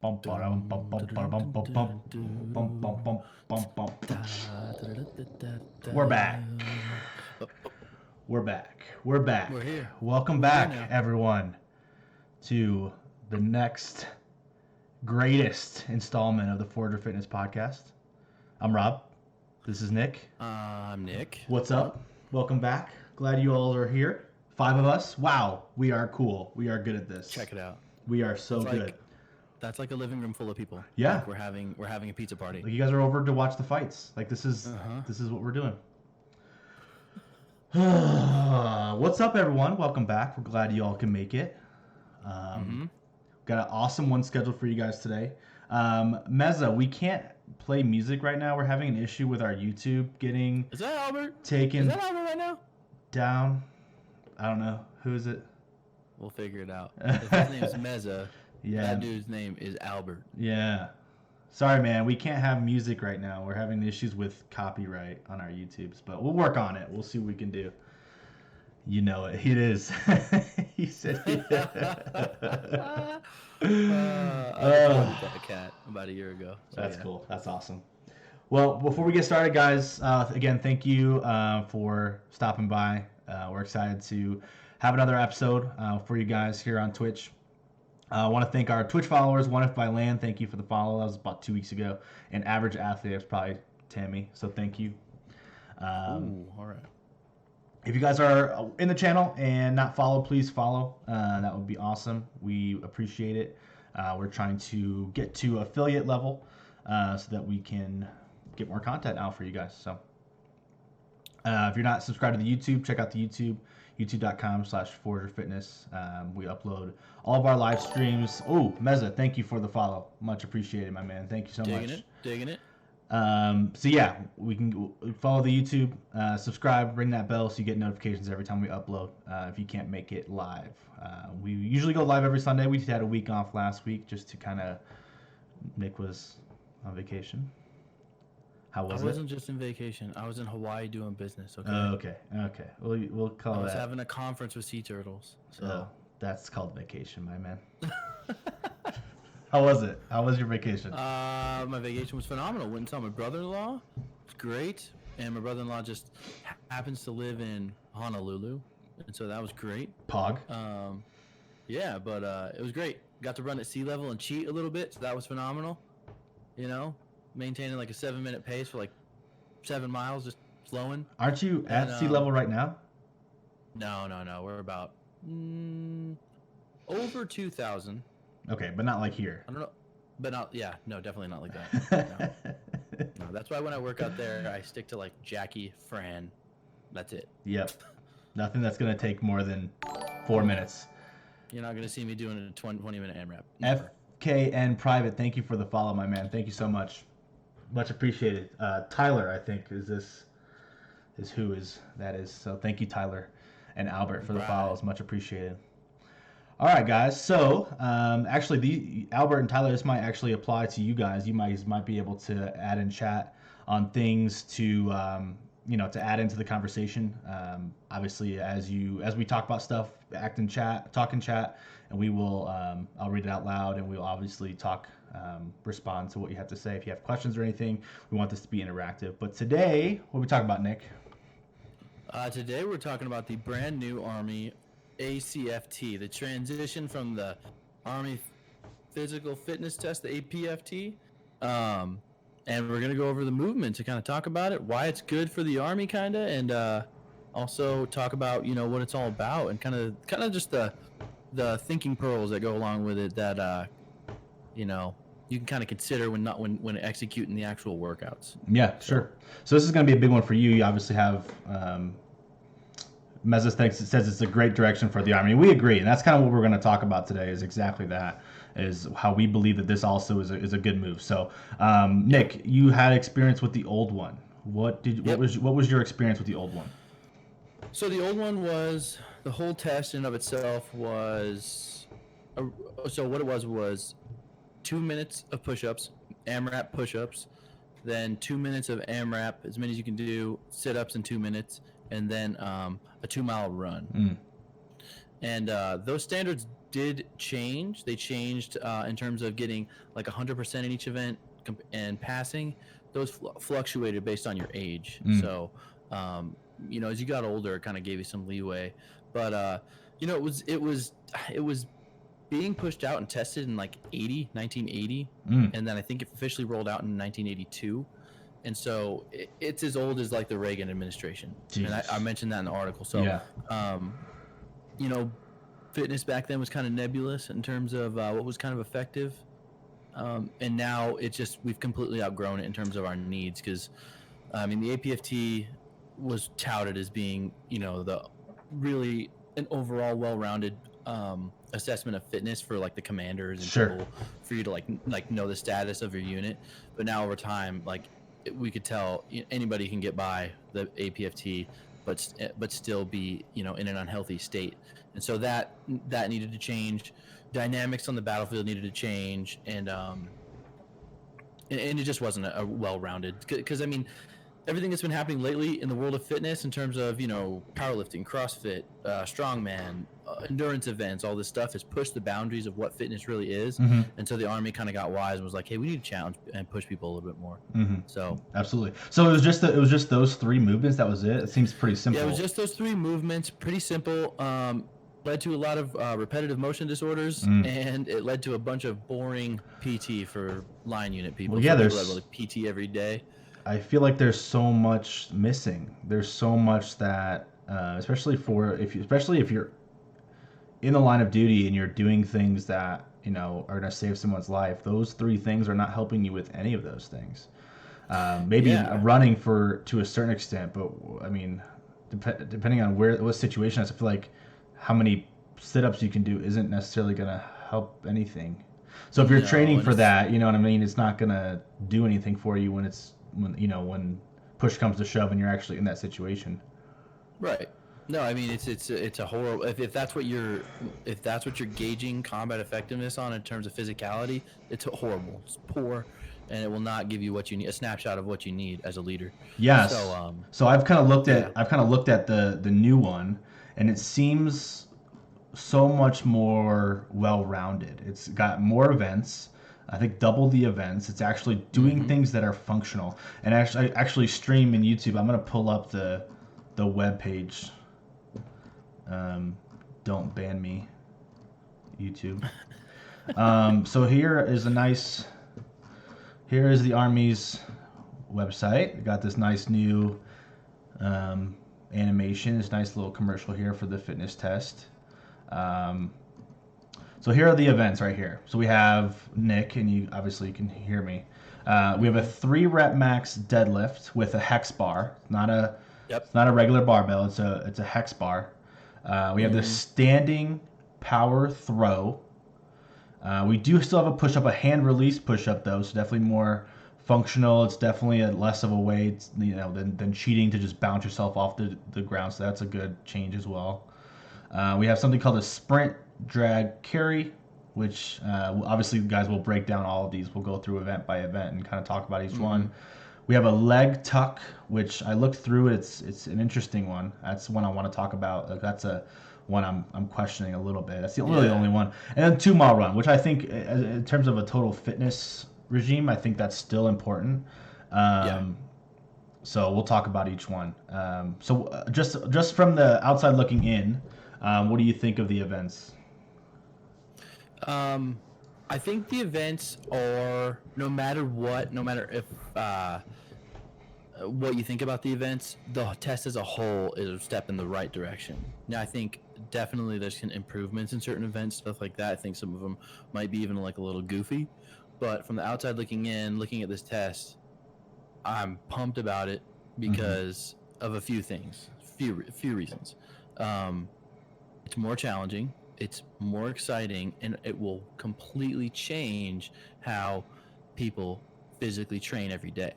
We're back. We're back. We're back. We're here. Welcome We're back, here now. everyone, to the next greatest installment of the Forager Fitness podcast. I'm Rob. This is Nick. I'm Nick. What's up? Welcome back. Glad you all are here. 5 of us. Wow, we are cool. We are good at this. Check it out. We are so It's good. like- That's like a living room full of people. Yeah. Like we're having a pizza party. Like you guys are over to watch the fights. Like this is what we're doing. What's up, everyone? Welcome back. We're glad you all can make it. Got an awesome one scheduled for you guys today. Meza, we can't play music right now. We're having an issue with our YouTube getting Is that Albert? taken Is that Albert right now? down. I don't know. Who is it? We'll figure it out. If his name is Meza, Yeah. that dude's name is Albert. Yeah. Sorry, man. We can't have music right now. We're having issues with copyright on our YouTubes, but we'll work on it. We'll see what we can do. You know it. It is. He said. I adopted that cat about a year ago. So That's yeah. cool. That's awesome. Well, before we get started, guys, again, thank you for stopping by. We're excited to have another episode for you guys here on Twitch. I want to thank our Twitch followers. One If by Land, thank you for the follow. That was about 2 weeks ago. And Average Athlete, that's probably Tammy. So thank you. Ooh, all right. If you guys are in the channel and not followed, please follow. That would be awesome. We appreciate it. We're trying to get to affiliate level so that we can get more content out for you guys. So if you're not subscribed to the YouTube, check out the YouTube, youtube.com/ForagerFitness. We upload all of our live streams. Oh, Meza, thank you for the follow. Much appreciated, my man. Thank you so much. Digging it. So yeah, we can follow the YouTube, subscribe, ring that bell so you get notifications every time we upload. If you can't make it live, we usually go live every Sunday. We had a week off last week just to kind of. Nick was on vacation. How was it? I wasn't just in vacation. I was in Hawaii doing business. Okay. Okay. We'll call I was that. having a conference with sea turtles. So. Oh, that's called vacation, my man. How was it? How was your vacation? My vacation was phenomenal. Went and saw my brother-in-law. It's great. And my brother-in-law just happens to live in Honolulu. And so that was great. Pog. Yeah, but it was great. Got to run at sea level and cheat a little bit. So that was phenomenal. You know, maintaining like a 7-minute pace for like 7 miles, just flowing. Aren't you at sea level right now? No. We're about over 2,000. Okay, but not like here. I don't know, but not. Yeah, no, definitely not like that. No, that's why when I work out there, I stick to like Jackie, Fran. That's it. Yep. Nothing that's gonna take more than 4 minutes. You're not gonna see me doing a 20-minute AMRAP. FKN Private, thank you for the follow, my man. Thank you so much. Much appreciated. Tyler, I think, that is. So thank you, Tyler and Albert, for the follows. Much appreciated. All right, guys. So actually, the Albert and Tyler, this might actually apply to you guys. You might be able to add in chat on things to to add into the conversation. Obviously, as we talk about stuff, talk in chat, and we will. I'll read it out loud, and we'll obviously respond to what you have to say. If you have questions or anything, we want this to be interactive. But today, what are we talking about, Nick? Today we're talking about the brand new Army Acft, the transition from the Army Physical Fitness Test, the APFT. And we're going to go over the movement to kind of talk about it, why it's good for the Army and also talk about, what it's all about and kind of just the thinking pearls that go along with it that, you can kind of consider when executing the actual workouts. Yeah, sure. So this is going to be a big one for you. You obviously have Meza says it's a great direction for the Army. We agree, and that's kind of what we're going to talk about today. Is exactly that. Is how we believe that this also is a good move. So, Nick, you had experience with the old one. What was your experience with the old one? So the old one was the whole test in and of itself was. So what it was 2 minutes of push-ups, AMRAP push-ups, then 2 minutes of AMRAP, as many as you can do, sit-ups in 2 minutes, and then a 2-mile run. And those standards did change. They changed in terms of getting like 100% in each event and passing. Those fluctuated based on your age. So, as you got older, it kind of gave you some leeway. But it was being pushed out and tested in like 1980, and then I think it officially rolled out in 1982. And so it's as old as like the Reagan administration. Jeez. And I mentioned that in the article. So, fitness back then was kind of nebulous in terms of what was kind of effective. And now we've completely outgrown it in terms of our needs. Because, the APFT was touted as being, the really an overall well-rounded assessment of fitness for like the commanders and people, for you to like know the status of your unit. But now over time, like we could tell anybody can get by the APFT, but still be in an unhealthy state. And so that needed to change. Dynamics on the battlefield needed to change, and it just wasn't a well-rounded. Because everything that's been happening lately in the world of fitness in terms of powerlifting, CrossFit, strongman, endurance events, all this stuff has pushed the boundaries of what fitness really is. And so the Army kind of got wise and was like, hey, we need to challenge and push people a little bit more. So absolutely. So it was just those 3 movements. That was it. It seems pretty simple. Yeah, it was just those 3 movements. Pretty simple. Led to a lot of repetitive motion disorders, and it led to a bunch of boring PT for line unit people. Well, yeah, there's like PT every day. I feel like there's so much missing. There's so much that, especially if you're in the line of duty and you're doing things that are going to save someone's life. Those 3 things are not helping you with any of those things. Maybe running to a certain extent, but depending on what situation, I feel like how many sit-ups you can do isn't necessarily going to help anything. So if you're training for that, it's not going to do anything for you when push comes to shove and you're actually in that situation. Right. No, it's a horrible. If that's what you're gauging combat effectiveness on in terms of physicality, it's horrible. It's poor, and it will not give you what you need. A snapshot of what you need as a leader. Yes. So I've kind of looked at the new one, and it seems so much more well-rounded. It's got more events. I think double the events. It's actually doing things that are functional. And I actually stream in YouTube. I'm gonna pull up the web page. Don't ban me, YouTube. So here is the Army's website. We got this nice new animation, this nice little commercial here for the fitness test. So here are the events right here. So we have Nick, and you obviously can hear me. We have a 3-rep max deadlift with a hex bar. It's not a regular barbell. It's a hex bar. We have the standing power throw. We do still have a push-up, a hand release push-up though, so definitely more functional. It's definitely less of a weight, than cheating to just bounce yourself off the ground. So that's a good change as well. We have something called a sprint drag carry, which obviously guys will break down all of these. We'll go through event by event and kind of talk about each one. We have a leg tuck, which I looked through. It's an interesting one. That's one I want to talk about. Like that's one I'm questioning a little bit. That's really the only one. And then 2-mile run, which I think in terms of a total fitness regime, I think that's still important. So we'll talk about each one. So just from the outside looking in, what do you think of the events? I think the events are, no matter if what you think about the events, the test as a whole is a step in the right direction. Now, I think definitely there's improvements in certain events, stuff like that. I think some of them might be even like a little goofy, but from the outside looking in, looking at this test, I'm pumped about it because of a few things, few reasons. It's more challenging. It's more exciting, and it will completely change how people physically train every day.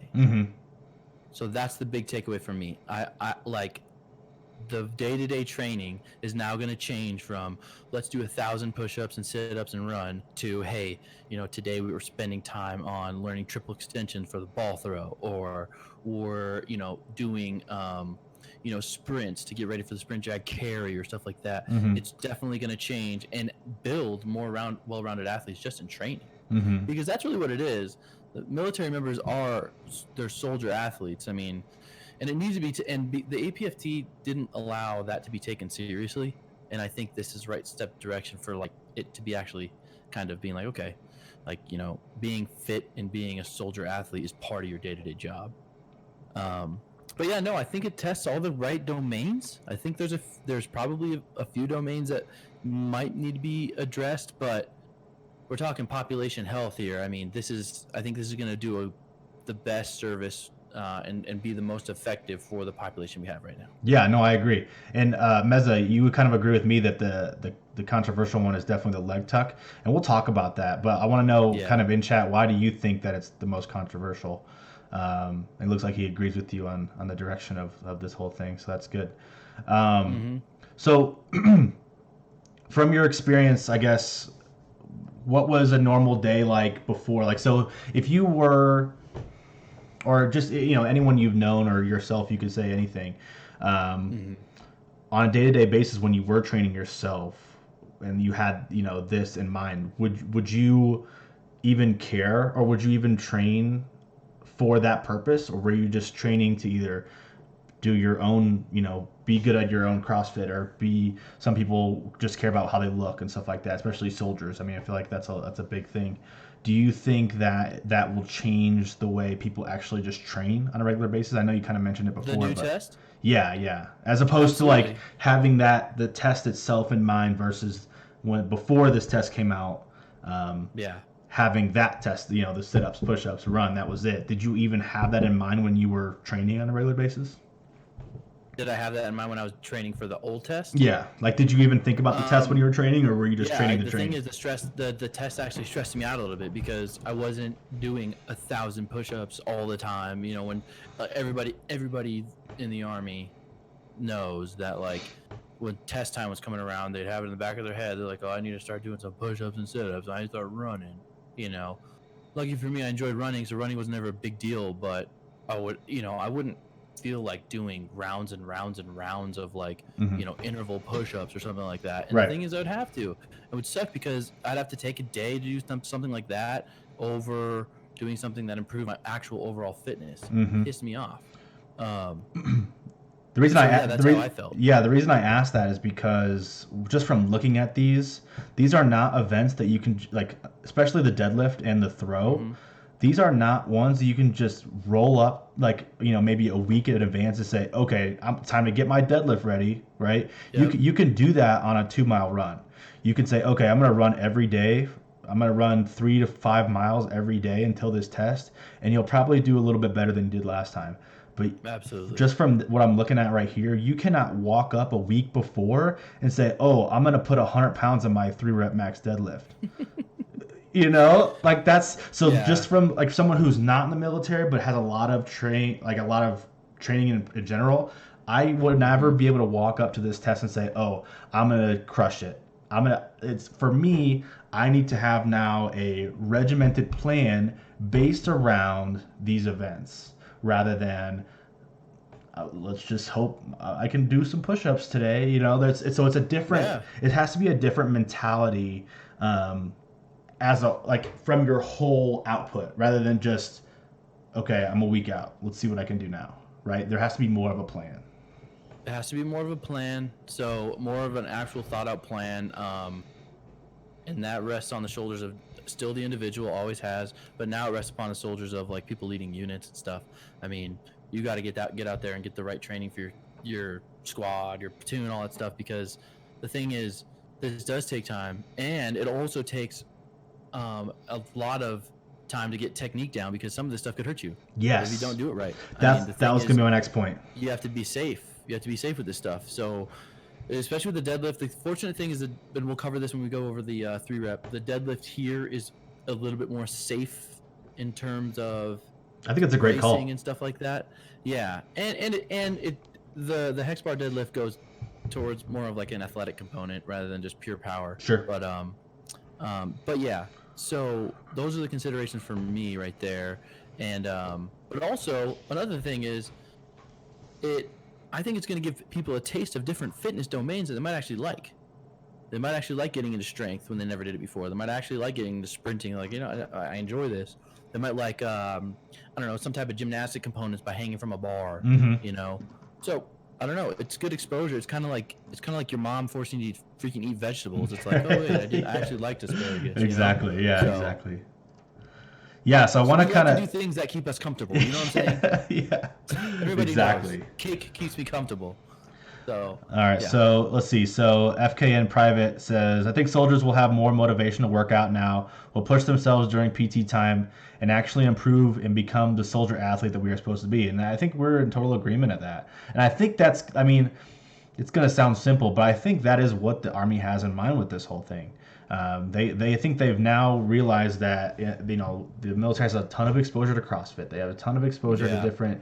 So that's the big takeaway for me. I like the day-to-day training is now going to change from let's do 1,000 push-ups and sit-ups and run to, hey, today we were spending time on learning triple extension for the ball throw, or doing sprints to get ready for the sprint jag carry or stuff like that. Mm-hmm. It's definitely going to change and build more well-rounded athletes just in training, Mm-hmm. because that's really what it is. The military members they're soldier athletes. I mean, and it needs to be the APFT didn't allow that to be taken seriously, and I think this is right step direction for like it to be actually kind of being like, okay, like being fit and being a soldier athlete is part of your day-to-day job. But yeah, no, I think it tests all the right domains. I think there's probably a few domains that might need to be addressed, but we're talking population health here. I mean, I think this is going to do the best service and be the most effective for the population we have right now. Yeah, no, I agree. And Meza, you would kind of agree with me that the controversial one is definitely the leg tuck, and we'll talk about that. But I want to know, kind of in chat, why do you think that it's the most controversial? It looks like he agrees with you on the direction of this whole thing, so that's good. So, from your experience, I guess, what was a normal day like before? Like, so if you were, or just anyone you've known or yourself, you could say anything, on a day-to-day basis when you were training yourself and you had this in mind, would you even care, or would you even train for that purpose, or were you just training to either do your own, be good at your own CrossFit, or some people just care about how they look and stuff like that, especially soldiers. I mean, I feel like that's a big thing. Do you think that will change the way people actually just train on a regular basis? I know you kind of mentioned it before. The new test? Yeah. As opposed to like having the test itself in mind versus before this test came out. Having that test, the sit-ups, push-ups, run, that was it. Did you even have that in mind when you were training on a regular basis? Did I have that in mind when I was training for the old test? Yeah. Like, did you even think about the test when you were training, or were you just training to train? The thing is, the test actually stressed me out a little bit because I wasn't doing 1,000 push-ups all the time. When everybody in the Army knows that, like, when test time was coming around, they'd have it in the back of their head. They're like, oh, I need to start doing some push-ups and sit-ups. I need to start running. Lucky for me, I enjoyed running, so running was never a big deal, but I wouldn't feel like doing rounds and rounds and rounds of like, interval push-ups or something like that. And the thing is, I would have to. It would suck because I'd have to take a day to do something like that over doing something that improved my actual overall fitness. It pissed me off. The reason how I felt. Yeah, the reason I asked that is because just from looking at these are not events that you can, like, especially the deadlift and the throw. These are not ones that you can just roll up, like, maybe a week in advance and say, okay, time to get my deadlift ready, right? Yep. You can do that on a 2-mile run. You can say, okay, I'm going to run every day. I'm going to run 3 to 5 miles every day until this test, and you'll probably do a little bit better than you did last time. But absolutely, just from what I'm looking at right here, you cannot walk up a week before and say, oh, I'm going to put 100 pounds on my 3-rep max deadlift. Like that's so. Yeah. Just from like someone who's not in the military but has a lot of training in general, I would never be able to walk up to this test and say, oh, I'm going to crush it. It's for me, I need to have now a regimented plan based around these events rather than let's just hope I can do some push-ups today. It's a different. Yeah. It has to be a different mentality, as from your whole output rather than just, okay, I'm a week out. Let's see what I can do now. Right? There has to be more of a plan. It has to be more of a plan. So more of an actual thought-out plan, and that rests on the shoulders of still the individual, always has, but now it rests upon the soldiers of like people leading units and stuff. I mean, you got to get out there and get the right training for your squad, your platoon, all that stuff, because the thing is, this does take time, and it also takes a lot of time to get technique down because some of this stuff could hurt you. Yes. If you don't do it right. That was going to be my next point. You have to be safe. You have to be safe with this stuff. So, especially with the deadlift, the fortunate thing is that, and we'll cover this when we go over the 3-rep, the deadlift here is a little bit more safe in terms of I think it's a great call and stuff like that. Yeah, and the hex bar deadlift goes towards more of like an athletic component rather than just pure power. Sure. But yeah, so those are the considerations for me right there. And but also another thing is I think it's going to give people a taste of different fitness domains that they might actually like. They might actually like getting into strength when they never did it before. They might actually like getting into sprinting. Like, I enjoy this. They might like, I don't know, some type of gymnastic components by hanging from a bar. Mm-hmm. So I don't know. It's good exposure. It's kind of like your mom forcing you to freaking eat vegetables. It's like, oh wait, I actually liked asparagus. Exactly. Yeah. So, exactly. Yeah, so I want to kind of do things that keep us comfortable. You know what I'm saying? Yeah. Everybody knows cake keeps me comfortable. So. All right. Yeah. So let's see. So FKN Private says, I think soldiers will have more motivation to work out now, will push themselves during PT time, and actually improve and become the soldier athlete that we are supposed to be. And I think we're in total agreement at that. And I think that's, I mean, it's going to sound simple, but I think that is what the Army has in mind with this whole thing. They think they've now realized that the military has a ton of exposure to CrossFit. They have a ton of exposure to different.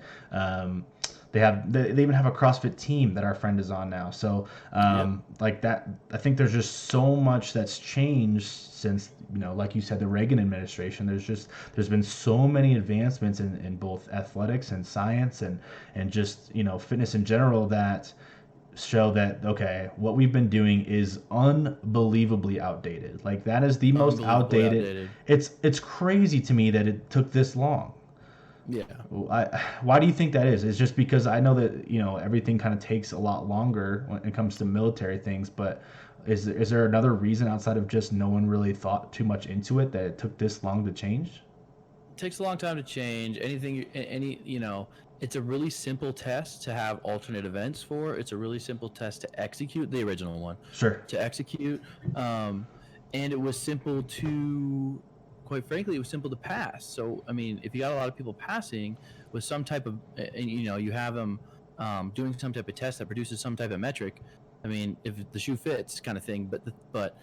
They even have a CrossFit team that our friend is on now. So like that, I think there's just so much that's changed since like you said, the Reagan administration. There's been so many advancements in both athletics and science and just fitness in general that show that okay, what we've been doing is unbelievably outdated. Like that is the most outdated. It's crazy to me that it took this long. Yeah. Why do you think that is? It's just because I know that everything kind of takes a lot longer when it comes to military things, but is there another reason outside of just no one really thought too much into it that it took this long to change? It takes a long time to change it's a really simple test to have alternate events for. It's a really simple test to execute, the original one. Sure. To execute. And it was simple to, quite frankly, it was simple to pass. So, I mean, if you got a lot of people passing with some type of, you have them doing some type of test that produces some type of metric, I mean, if the shoe fits kind of thing. But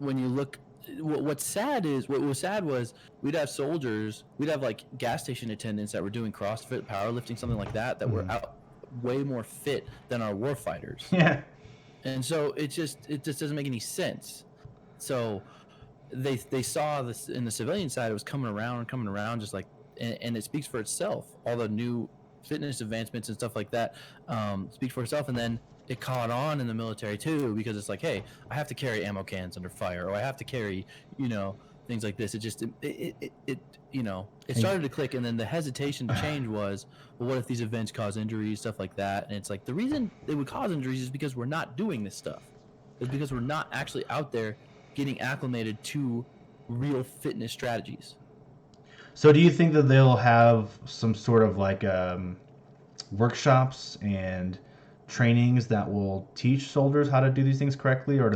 when you look, what was sad was we'd have soldiers, we'd have like gas station attendants that were doing CrossFit, powerlifting, something like that were out way more fit than our war fighters. Yeah. And so it just doesn't make any sense. So they saw this in the civilian side, it was coming around just like, and it speaks for itself. All the new fitness advancements and stuff like that speak for itself. And then it caught on in the military too, because it's like, hey, I have to carry ammo cans under fire, or I have to carry, things like this. It just, it started to click. And then the hesitation to change was, well, what if these events cause injuries, stuff like that? And it's like, the reason they would cause injuries is because we're not doing this stuff. It's because we're not actually out there getting acclimated to real fitness strategies. So do you think that they'll have some sort of like workshops and trainings that will teach soldiers how to do these things correctly, or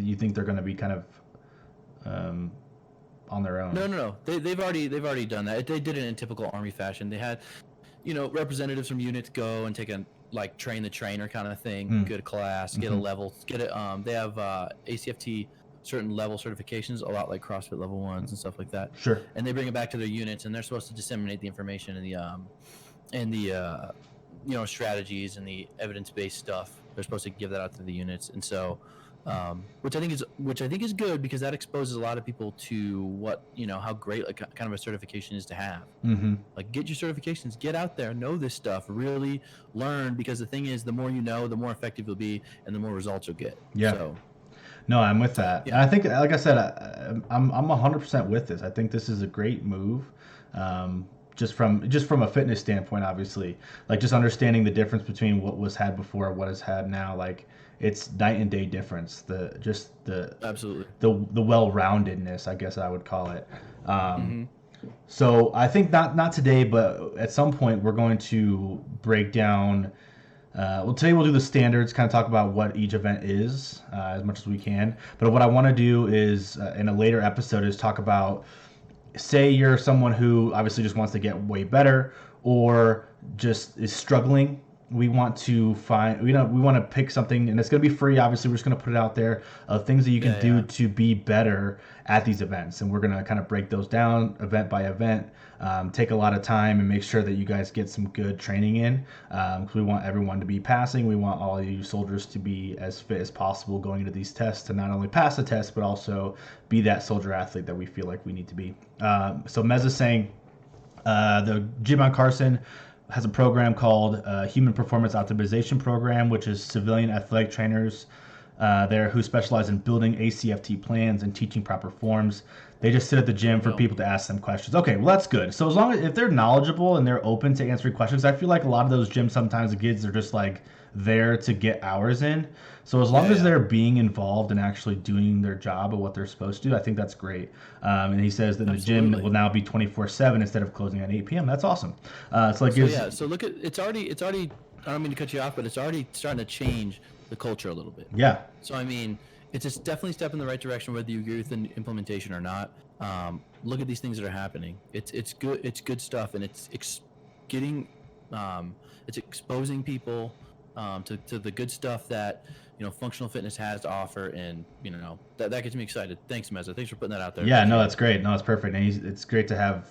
you think they're going to be kind of on their own? No. They've already done that. They did it in typical Army fashion. They had, representatives from units go and take a train the trainer kind of thing. Good class, get a level, get it. They have ACFT certain level certifications, a lot like CrossFit level 1s and stuff like that. Sure. And they bring it back to their units, and they're supposed to disseminate the information and the strategies and the evidence-based stuff. They're supposed to give that out to the units, and so which I think is good, because that exposes a lot of people to what how great kind of a certification is to have. Like, get your certifications, get out there, know this stuff, really learn, because the thing is, the more you know, the more effective you'll be, and the more results you'll get. Yeah. So, no, I'm with that. Yeah. And I think, like I said, I'm 100% with this. I think this is a great move. Just from a fitness standpoint, obviously, like just understanding the difference between what was had before and what is had now, like it's night and day difference. Absolutely the well-roundedness, I guess I would call it. So I think not today, but at some point we're going to break down. We'll do the standards, kind of talk about what each event is as much as we can. But what I want to do is in a later episode is talk about, say you're someone who obviously just wants to get way better or just is struggling. We want to pick something, and it's going to be free. Obviously, we're just going to put it out there of things that you can do to be better at these events. And we're going to kind of break those down event by event, take a lot of time and make sure that you guys get some good training in, because we want everyone to be passing. We want all of you soldiers to be as fit as possible going into these tests, to not only pass the test, but also be that soldier athlete that we feel like we need to be. So Mez is saying the Jim on Carson, has a program called Human Performance Optimization Program, which is civilian athletic trainers there who specialize in building ACFT plans and teaching proper forms. They just sit at the gym for people to ask them questions. Okay, well that's good. So as long as if they're knowledgeable and they're open to answering questions, I feel like a lot of those gyms sometimes the kids are just like there to get hours in. So as long as they're being involved and actually doing their job of what they're supposed to do, I think that's great. And he says that the gym will now be 24/7 instead of closing at 8 p.m. That's awesome. So it gives. So look at it's already. I don't mean to cut you off, but it's already starting to change the culture a little bit. Yeah. So I mean, it's just definitely a step in the right direction, whether you agree with the implementation or not. Look at these things that are happening. It's good. It's good stuff, and it's exposing people to the good stuff that functional fitness has to offer, and that gets me excited. Thanks, Meza. Thanks for putting that out there. Yeah, no, that's great. No, it's perfect, and it's great to have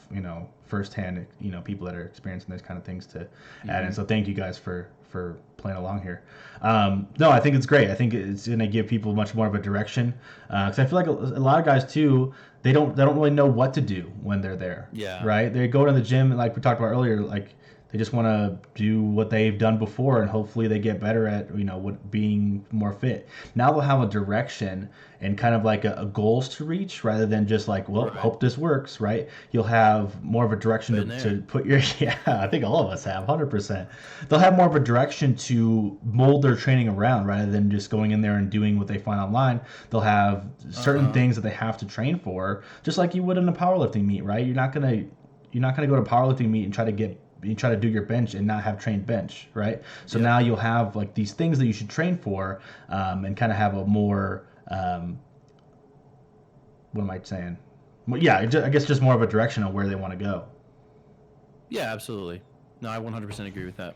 firsthand people that are experiencing those kind of things to add in. So thank you guys for playing along here. No, I think it's great. I think it's going to give people much more of a direction because I feel like a lot of guys too, they don't really know what to do when they're there. Yeah. Right. They go to the gym like we talked about earlier, like they just want to do what they've done before, and hopefully they get better at what being more fit. Now they'll have a direction and kind of like a goals to reach rather than just like, hope this works, right? You'll have more of a direction to put your I think all of us have 100%. They'll have more of a direction to mold their training around rather than just going in there and doing what they find online. They'll have certain things that they have to train for, just like you would in a powerlifting meet, right? You're not gonna go to a powerlifting meet and try to do your bench and not have trained bench, right? So now you'll have like these things that you should train for, and kind of have a more, what am I saying? Well, yeah, I guess just more of a direction on where they want to go. Yeah, absolutely. No, I 100% agree with that.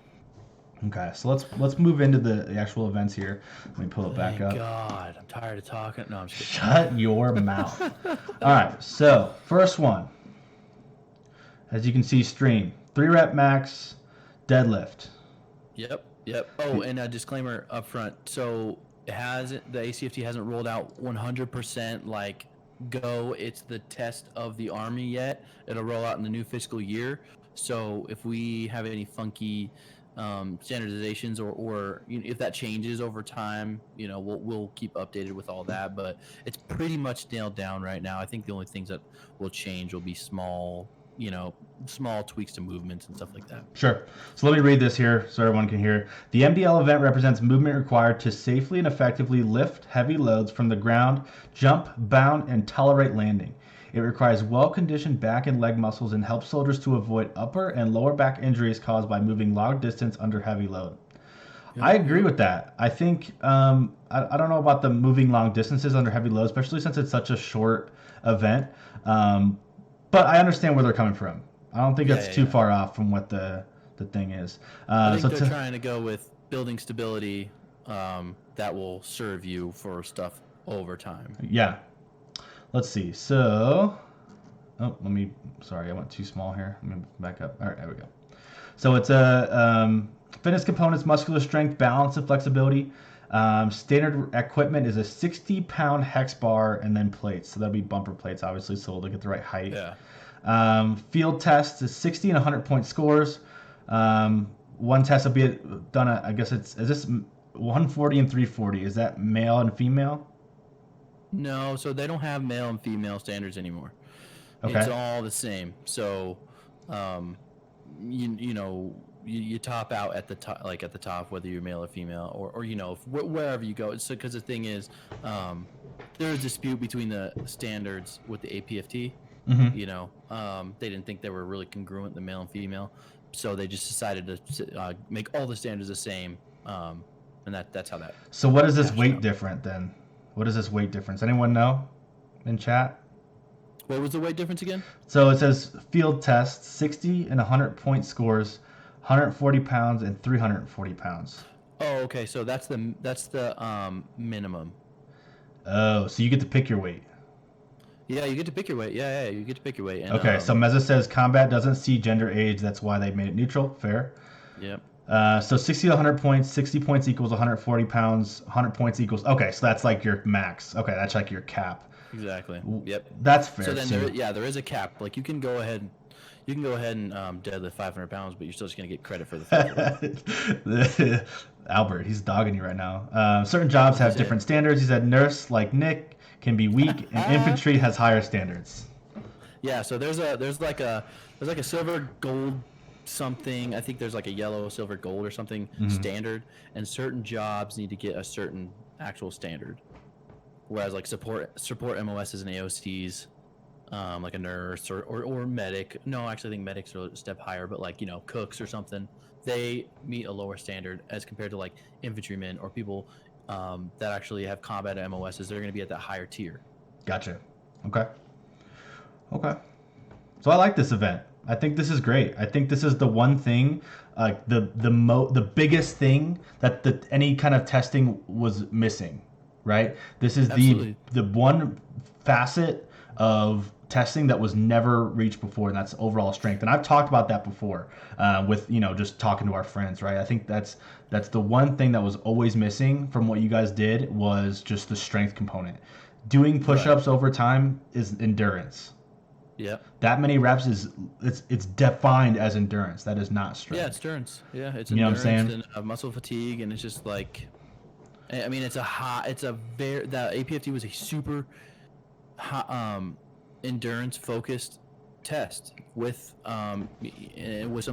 Okay, so let's move into the actual events here. Let me pull it back up. God, I'm tired of talking. No, I'm just kidding. Shut your mouth. All right, so first one. As you can see, stream. 3-rep max deadlift. Yep. Oh, and a disclaimer up front. So the ACFT hasn't rolled out 100% like go. It's the test of the Army yet. It'll roll out in the new fiscal year. So if we have any funky standardizations or if that changes over time, we'll keep updated with all that. But it's pretty much nailed down right now. I think the only things that will change will be small tweaks to movements and stuff like that. Sure. So let me read this here so everyone can hear. The MDL event represents movement required to safely and effectively lift heavy loads from the ground, jump, bound, and tolerate landing. It requires well-conditioned back and leg muscles and helps soldiers to avoid upper and lower back injuries caused by moving long distance under heavy load. Yep. I agree with that. I think, I don't know about the moving long distances under heavy load, especially since it's such a short event. But I understand where they're coming from. I don't think it's too far off from what the thing is. I think they're trying to go with building stability that will serve you for stuff over time. Yeah. Let's see. So, sorry, I went too small here. Let me back up. All right, there we go. So it's fitness components, muscular strength, balance, and flexibility. Standard equipment is a 60-pound hex bar and then plates. So that'll be bumper plates, obviously, so they'll get the right height. Yeah. Field test is 60 and 100-point scores. One test will be done at, I guess is this 140 and 340. Is that male and female? No, so they don't have male and female standards anymore. Okay. It's all the same. So, you top out at the top, like at the top, whether you're male or female, or wherever you go. So, because the thing is, there's a dispute between the standards with the APFT. Mm-hmm. They didn't think they were really congruent, the male and female, so they just decided to make all the standards the same, and that's how that. So, what is this weight different then? What is this weight difference? Anyone know in chat? What was the weight difference again? So it says field test, 60 and 100-point scores, 140 pounds and 340 pounds. Oh, okay. So that's the minimum. Oh, so you get to pick your weight. Yeah, you get to pick your weight. Yeah, you get to pick your weight. And, okay, so Meza says combat doesn't see gender age. That's why they made it neutral. Fair. Yep. So 60 to 100 points, 60 points equals 140 pounds, 100 points equals... Okay, so that's like your max. Okay, that's like your cap. Exactly. Yep. That's fair. So then there is a cap. Like you can go ahead, you can go ahead and deadlift 500 pounds, but you're still just gonna get credit for the 440. Albert, he's dogging you right now. Certain jobs What'd have he say? different standards. He said nurse, like Nick, can be weak, and infantry has higher standards. Yeah, so there's like a silver gold something. I think there's like a yellow, silver, gold or something standard, and certain jobs need to get a certain actual standard. Whereas like support MOSs and AOCs, like a nurse or medic. No, actually, I think medics are a step higher, but like cooks or something, they meet a lower standard as compared to like infantrymen or people that actually have combat MOSs. They're going to be at that higher tier. Gotcha. Okay. Okay. So I like this event. I think this is great. I think this is the one thing, the biggest thing that any kind of testing was missing, right? This is Absolutely. the one facet of testing that was never reached before, and that's overall strength. And I've talked about that before with just talking to our friends, right? I think that's the one thing that was always missing from what you guys did was just the strength component. Doing push-ups over time is endurance. Yep. That many reps it's defined as endurance. That is not strength. Yeah, it's endurance. Yeah, it's You know what I'm endurance saying? and muscle fatigue, and it's just like, I mean, it's a very that APFT was a super high, endurance focused test with some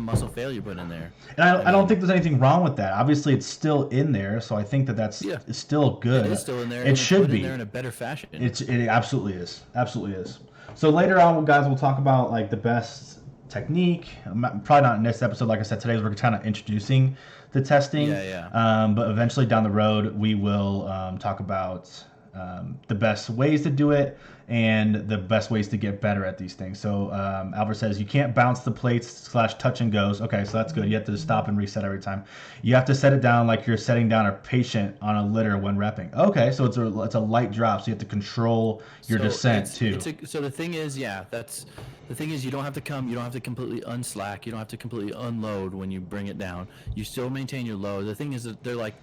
muscle failure put in there. And I don't think there's anything wrong with that. Obviously, it's still in there, so I think that's Yeah. it's still good. It is still in there. It and should put be. in there in a better fashion. It absolutely is. Absolutely is. So later on, guys, we'll talk about like the best technique. Probably not in this episode. Like I said, today we're kind of introducing the testing. Yeah. But eventually down the road, we will talk about the best ways to do it and the best ways to get better at these things. So Albert says you can't bounce the plates / touch and goes. Okay, so that's good. You have to stop and reset every time. You have to set it down like you're setting down a patient on a litter when repping. Okay, so it's a light drop, so you have to control your descent too. So the thing is, you don't have to completely unslack. You don't have to completely unload when you bring it down. You still maintain your load. The thing is that they're like,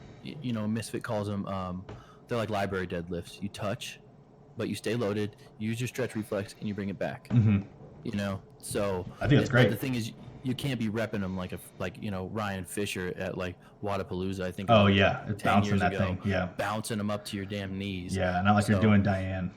Misfit calls them, they're like library deadlifts. You touch, but you stay loaded. You use your stretch reflex, and you bring it back. Mm-hmm. So I think that's great. The thing is, you can't be repping them like Ryan Fisher at like Wadapalooza. I think. Oh yeah, it's 10 bouncing years that ago, thing. Yeah. bouncing them up to your damn knees. Yeah, not like you're doing Diane.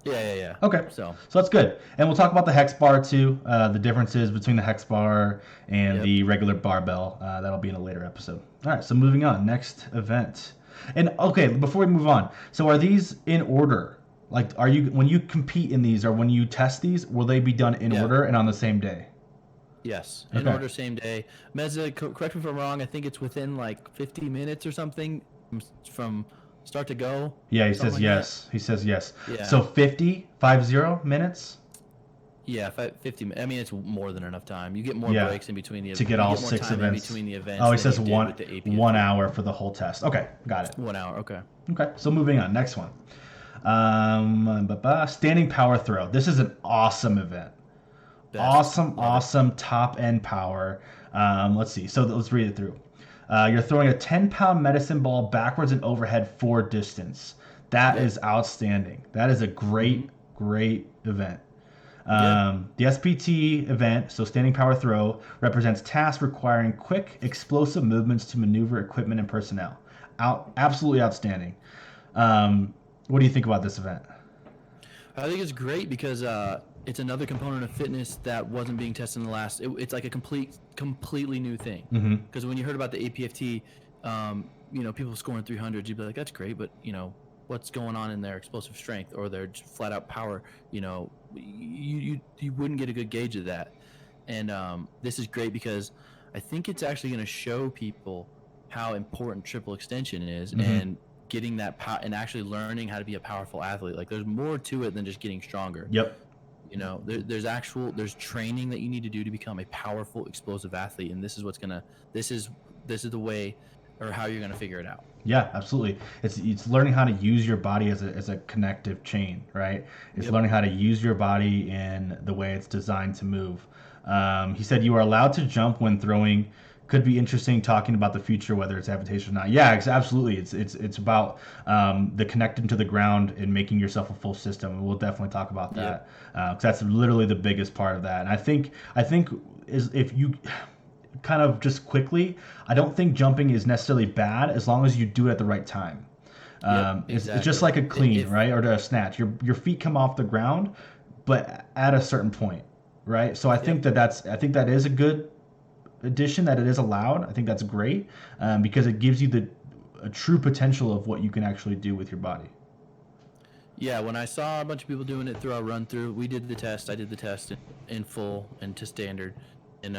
Yeah. Okay. So that's good. And we'll talk about the hex bar too, the differences between the hex bar and the regular barbell. That'll be in a later episode. All right, so moving on. Next event. And okay, before we move on, so are these in order? Like, when you compete in these or when you test these, will they be done in order and on the same day? Yes, in order, same day. Meza, correct me if I'm wrong. I think it's within like 50 minutes or something from start to go. Yeah, he says like yes. He says yes. Yeah. So 50 minutes. Yeah, 50. I mean, it's more than enough time. You get more breaks in between the to get all 6 events. In between the events. Oh, he says 1 hour for the whole test. Okay, got it. 1 hour. Okay. Okay, so moving on. Next one. Standing power throw. This is an awesome event. Awesome top end power. Let's see. So let's read it through. You're throwing a 10-pound medicine ball backwards and overhead for distance. That is outstanding. That is a great event. The SPT event, so standing power throw, represents tasks requiring quick, explosive movements to maneuver equipment and personnel. Absolutely outstanding. What do you think about this event? I think it's great because it's another component of fitness that wasn't being tested in the last. It's like a completely new thing. Because when you heard about the APFT, people scoring 300s, you'd be like, that's great, but what's going on in their explosive strength or their flat out power? You wouldn't get a good gauge of that. And this is great because I think it's actually going to show people how important triple extension is and getting that power and actually learning how to be a powerful athlete. Like there's more to it than just getting stronger. Yep. There's training that you need to do to become a powerful, explosive athlete, and this is the way or how you're gonna figure it out. Yeah, absolutely. It's learning how to use your body as a connective chain, right? It's learning how to use your body in the way it's designed to move. He said you are allowed to jump when throwing could be interesting talking about the future, whether it's adaptation or not. Yeah, absolutely. It's about the connecting to the ground and making yourself a full system. And we'll definitely talk about that, 'cause that's literally the biggest part of that. And I think is if you kind of just quickly, I don't think jumping is necessarily bad as long as you do it at the right time. It's just like a clean, right, or a snatch. Your feet come off the ground, but at a certain point, right? So I think I think that is a good addition, that it is allowed. I think that's great, because it gives you a true potential of what you can actually do with your body. Yeah, when I saw a bunch of people doing it through our run through, we did the test. I did the test in full and to standard, and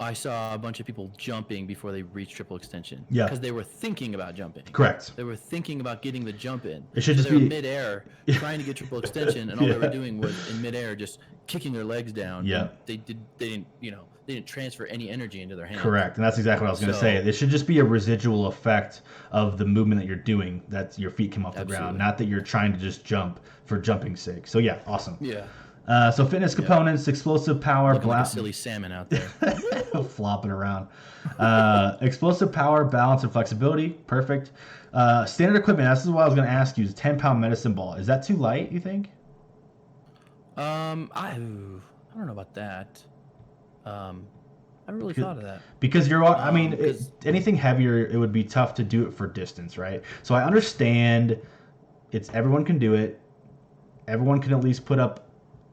I saw a bunch of people jumping before they reached triple extension. Yeah. Because they were thinking about jumping. Correct. They were thinking about getting the jump in. It should just they were be midair trying to get triple extension, and all they were doing was in midair just kicking their legs down. Yeah. They didn't transfer any energy into their hands. Correct, and that's exactly what I was going to say. It should just be a residual effect of the movement that you're doing, that your feet come off the ground, not that you're trying to just jump for jumping's sake. So yeah, awesome. Yeah. So fitness components, explosive power, looking like a silly salmon out there, flopping around. Explosive power, balance, and flexibility, perfect. Standard equipment. This is what I was going to ask you. Is a 10-pound medicine ball? Is that too light? You think? I don't know about that. I haven't really thought of that. Because anything heavier, it would be tough to do it for distance, right? So I understand everyone can do it. Everyone can at least put up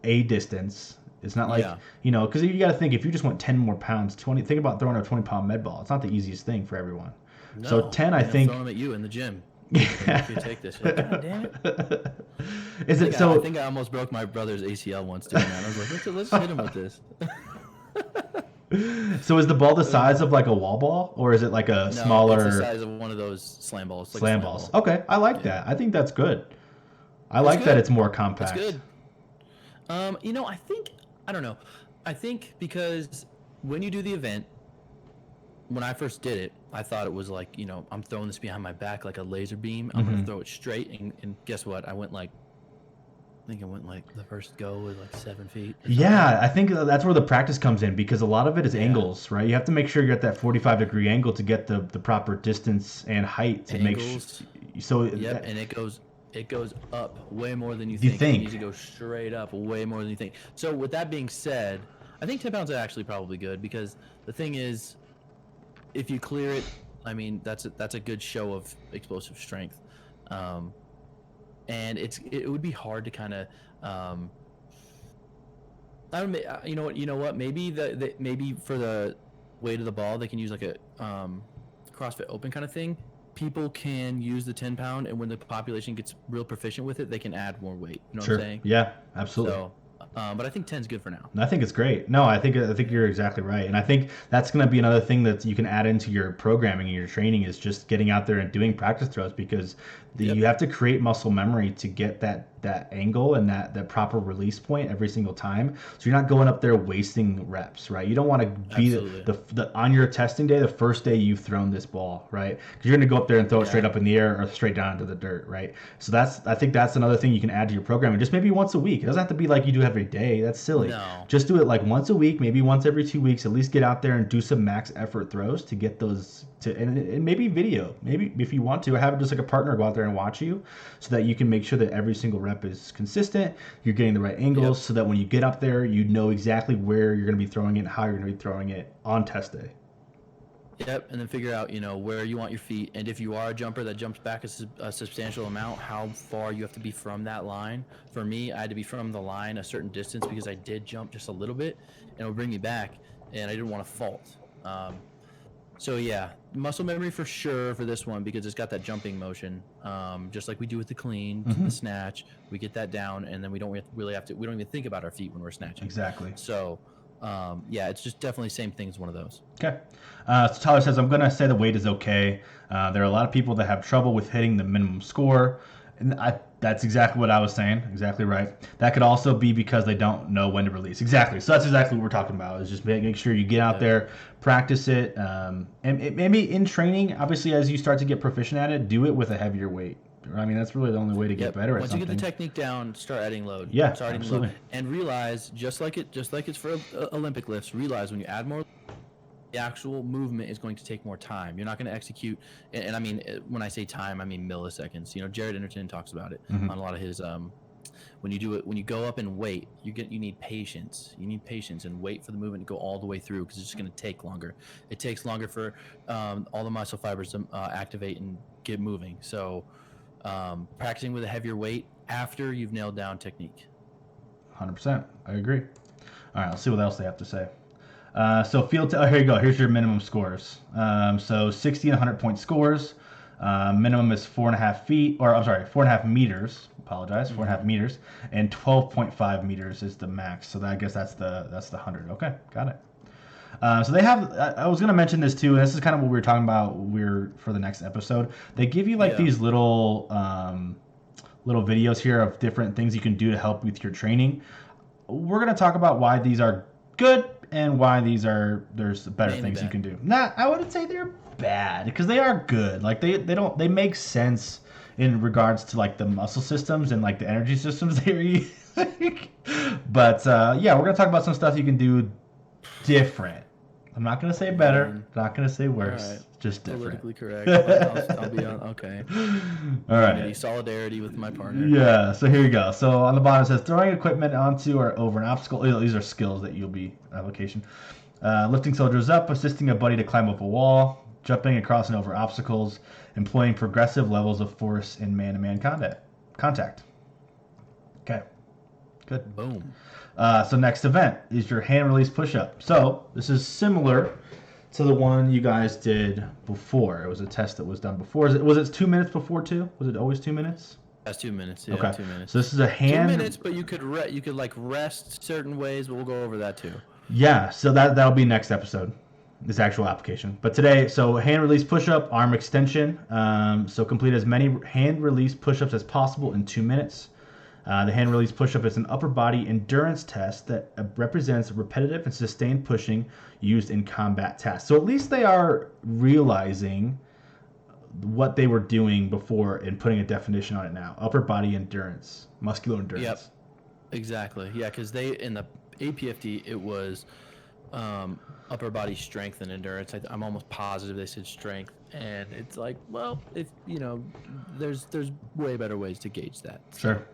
a distance. It's not like, because you got to think, if you just went 10 more pounds, think about throwing a 20-pound med ball. It's not the easiest thing for everyone. No, so 10, I think. I'm throwing them at you in the gym. If you take this, like, God damn it. I think I almost broke my brother's ACL once doing that. I was like, let's hit him with this. So is the ball the size of like a wall ball, or is it like a smaller? It's the size of one of those slam balls. Like slam balls. Okay, I like that. I think that's good. I like that it's more compact. It's good. I don't know. I think because when you do the event, when I first did it, I thought it was like, I'm throwing this behind my back like a laser beam. I'm going to throw it straight. And guess what? I went like the first go was like 7 feet. Yeah, I think that's where the practice comes in, because a lot of it is angles, right? You have to make sure you're at that 45-degree angle to get the proper distance and height to make sure. So and it goes up way more than you think. You need to go straight up way more than you think. So with that being said, I think 10 pounds is actually probably good, because the thing is, if you clear it, I mean, that's a good show of explosive strength. And it would be hard to kind of, you know what? Maybe maybe for the weight of the ball, they can use like a CrossFit Open kind of thing. People can use the 10-pound, and when the population gets real proficient with it, they can add more weight. You know what I'm saying? Yeah, absolutely. So, but I think 10's good for now. I think it's great. No, I think you're exactly right, and I think that's going to be another thing that you can add into your programming and your training, is just getting out there and doing practice throws, because you have to create muscle memory to get that angle and that proper release point every single time. So you're not going up there wasting reps, right? You don't want to be the on your testing day, the first day you've thrown this ball, right? Because you're going to go up there and throw it straight up in the air or straight down into the dirt, right? So I think that's another thing you can add to your programming, just maybe once a week. It doesn't have to be like you do every day. That's silly. No. Just do it like once a week, maybe once every 2 weeks. At least get out there and do some max effort throws to get those and maybe video. Maybe if you want to, have just like a partner go out there and watch you, so that you can make sure that every single rep is consistent. You're getting the right angles, so that when you get up there, you know exactly where you're going to be throwing it and how you're going to be throwing it on test day. Yep, and then figure out, where you want your feet, and if you are a jumper that jumps back a substantial amount, how far you have to be from that line. For me, I had to be from the line a certain distance, because I did jump just a little bit, and it would bring me back, and I didn't want to fault. So yeah, muscle memory for sure for this one, because it's got that jumping motion, just like we do with the clean, the snatch. We get that down, and then we don't even think about our feet when we're snatching. Exactly. So, yeah, it's just definitely same thing as one of those. Okay. So Tyler says, I'm going to say the weight is okay. There are a lot of people that have trouble with hitting the minimum score. And that's exactly what I was saying. Exactly right. That could also be because they don't know when to release. Exactly. So that's exactly what we're talking about, is just making sure you get out there, practice it. And maybe in training, obviously, as you start to get proficient at it, do it with a heavier weight. I mean, that's really the only way to get better at something. Once you get the technique down, start adding load. Yeah, start absolutely. Load. And realize, just like it's for Olympic lifts, realize when you add more, the actual movement is going to take more time. You're not going to execute, and I mean, when I say time, I mean milliseconds. Jared Enterton talks about it Mm-hmm. on a lot of his. When you do it, when you go up and wait, you need patience. You need patience and wait for the movement to go all the way through because it's just going to take longer. It takes longer for all the muscle fibers to activate and get moving. So, practicing with a heavier weight after you've nailed down technique. 100%. I agree. All right, let's see what else they have to say. So here you go. Here's your minimum scores. So 60 and 100-point scores. Minimum is 4.5 feet, or I'm sorry, 4.5 meters. Apologize, 4.5 meters, and 12.5 meters is the max. So I guess that's the 100. Okay, got it. So they have. I was gonna mention this too, and this is kind of what we were talking about. For the next episode. They give you these little videos here of different things you can do to help with your training. We're gonna talk about why these are good and why there's better things you can do. I wouldn't say they're bad because they are good. Like they make sense in regards to like the muscle systems and like the energy systems they're using. But yeah, we're gonna talk about some stuff you can do different. I'm not gonna say better. Not gonna say worse. Right. Just different. Politically correct. I'll be on. Okay. All right. Solidarity with my partner. Yeah. So here you go. So on the bottom it says throwing equipment onto or over an obstacle. These are skills that you'll be application. Lifting soldiers up, assisting a buddy to climb up a wall, jumping across and over obstacles, employing progressive levels of force in man-to-man contact. Okay. Good. Boom. So next event is your hand release push-up. So this is similar to the one you guys did before. It was a test that was done before. Was it 2 minutes before too? Was it always 2 minutes? That's 2 minutes. Yeah, okay. 2 minutes. So this is a hand. 2 minutes, but you could like rest certain ways, but we'll go over that too. Yeah. So that'll be next episode. This actual application. But today, so hand release push-up, arm extension. So complete as many hand release push-ups as possible in 2 minutes. The hand release push-up is an upper body endurance test that represents repetitive and sustained pushing used in combat tasks. So at least they are realizing what they were doing before and putting a definition on it now. Upper body endurance, muscular endurance. Yep, exactly. Yeah, because in the APFT, it was upper body strength and endurance. I'm almost positive they said strength, and it's like, well, if there's way better ways to gauge that. Sure.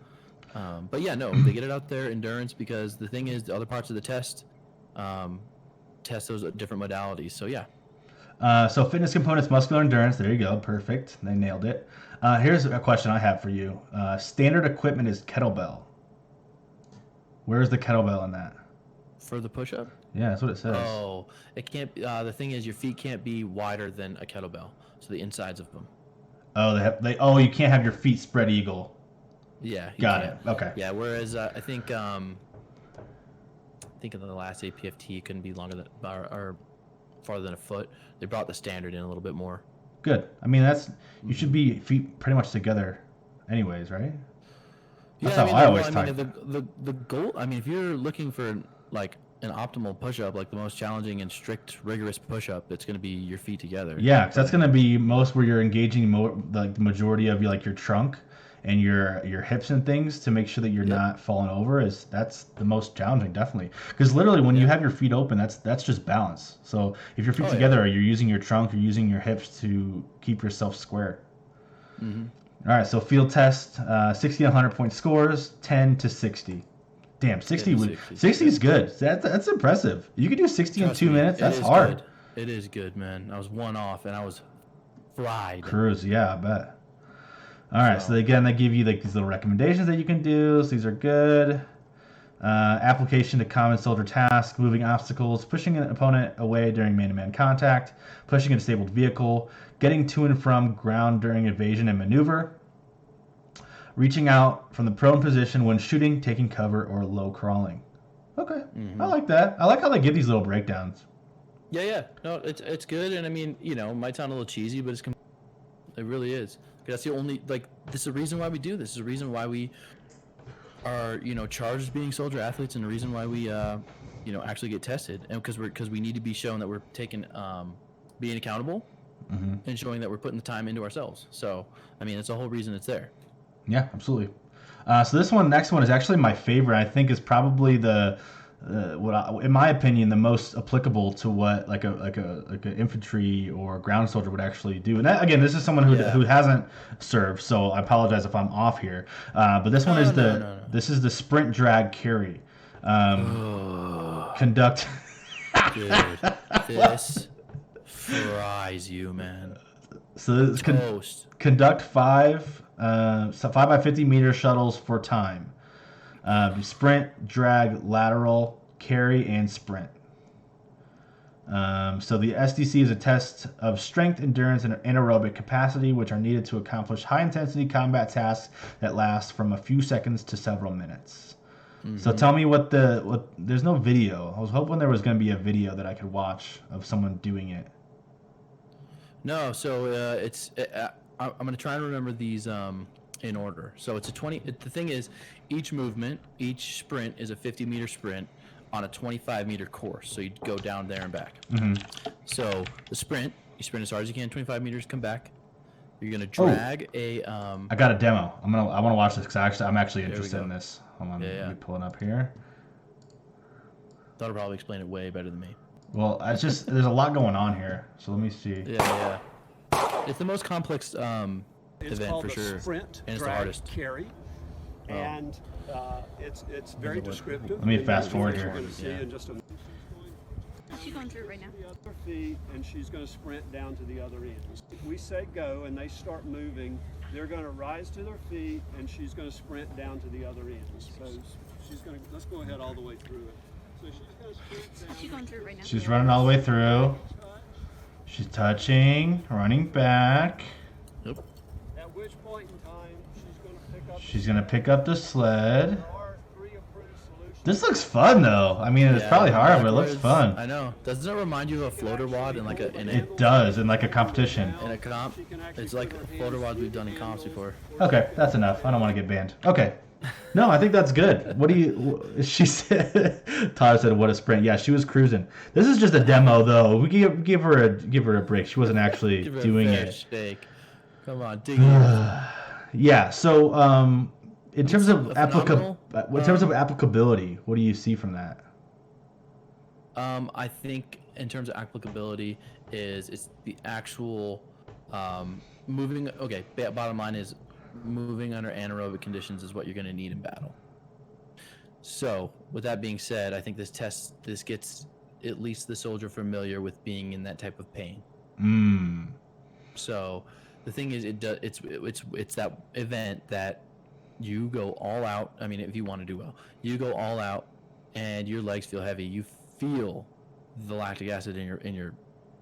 But yeah, no, they get it out there, endurance, because the thing is, the other parts of the test test those different modalities. So yeah. So fitness components, muscular endurance. There you go. Perfect. They nailed it. Here's a question I have for you. Standard equipment is kettlebell. Where's the kettlebell in that? For the push-up? Yeah, that's what it says. Oh, it can't. The thing is, your feet can't be wider than a kettlebell. So the insides of them. Oh, you can't have your feet spread eagle. Yeah. Got it. Okay. Yeah. Whereas I think in the last APFT it couldn't be longer than or farther than a foot. They brought the standard in a little bit more. Good. I mean, you should be feet pretty much together, anyways, right? That's how I always type. The goal. I mean, if you're looking for like an optimal push-up, like the most challenging and strict, rigorous push-up, it's going to be your feet together. Yeah, because that's going to be most where you're engaging like the majority of your trunk and your hips and things to make sure that you're not falling over. That's the most challenging, definitely. Because literally, when you have your feet open, that's just balance. So if your feet together, you're using your trunk, you're using your hips to keep yourself square. Mm-hmm. All right, so field test, 60 and 100-point scores, 10 to 60. Damn, 60 is good. That's impressive. You can do 60 in 2 minutes. That's hard. Good. It is good, man. I was one off, and I was fried. Cruise, yeah, I bet. All right, so again, they give you like these little recommendations that you can do. So these are good. Application to common soldier tasks, moving obstacles, pushing an opponent away during man-to-man contact, pushing a disabled vehicle, getting to and from ground during evasion and maneuver, reaching out from the prone position when shooting, taking cover, or low crawling. Okay, I like that. I like how they give these little breakdowns. Yeah. No, it's good, and I mean, it might sound a little cheesy, but it really is. That's the only, this is the reason why we do this. This is the reason why we are, charged as being soldier athletes, and the reason why we, actually get tested, and because we need to be shown that we're taking, being accountable, and showing that we're putting the time into ourselves. So, I mean, it's the whole reason it's there. Yeah, absolutely. So this next one is actually my favorite. I think is probably the in my opinion, the most applicable to what like a infantry or ground soldier would actually do. And that, again, this is someone who hasn't served, so I apologize if I'm off here. But this one is this is the sprint drag carry. Conduct. Dude, this fries you, man. So this conduct 5 by 50 meter shuttles for time. Sprint, drag, lateral, carry, and sprint. So the SDC is a test of strength, endurance, and anaerobic capacity, which are needed to accomplish high-intensity combat tasks that last from a few seconds to several minutes. Mm-hmm. So tell me what there's no video. I was hoping there was going to be a video that I could watch of someone doing it. No, so I'm going to try and remember these in order. So it's the thing is, each sprint is a 50-meter sprint on a 25-meter course. So you go down there and back. Mm-hmm. So the sprint, you sprint as hard as you can, 25 meters, come back. You're going to drag I got a demo. I want to watch this because I'm actually interested in this. Hold on, let me pull it up here. That'll probably explain it way better than me. Well, it's just there's a lot going on here, so let me see. Yeah. It's the most complex event for sure, sprint, and it's the hardest. Carry, and it's very descriptive. Let me fast forward here. She's going through it right now. The other feet, and she's going to sprint down to the other end. If we say go, and they start moving, they're going to rise to their feet, and she's going to sprint down to the other end. So she's going to. Let's go ahead all the way through it. So she's going to sprint down. She's going through it right now. She's running all the way through. She's touching, running back. Yep. At which point in time she's going to pick up the sled. This looks fun though. I mean, it's probably hard, but it looks fun. I know. Doesn't it remind you of a floater wad in It does in like a competition. In a comp, it's like floater wads we've done in comps before. Okay, that's enough. I don't want to get banned. Okay. No, I think that's good. What do you? She said. Todd said, "What a sprint!" Yeah, she was cruising. This is just a demo, though. We give her a break. She wasn't actually doing it. Shake. Come on, dig it. Yeah. So, in terms of applicability, what do you see from that? I think in terms of applicability it's the actual moving. Okay, bottom line is moving under anaerobic conditions is what you're going to need in battle. So with that being said, I think this gets at least the soldier familiar with being in that type of pain. So the thing is, it's that event that you go all out. I mean, if you want to do well, you go all out, and your legs feel heavy. You feel the lactic acid in your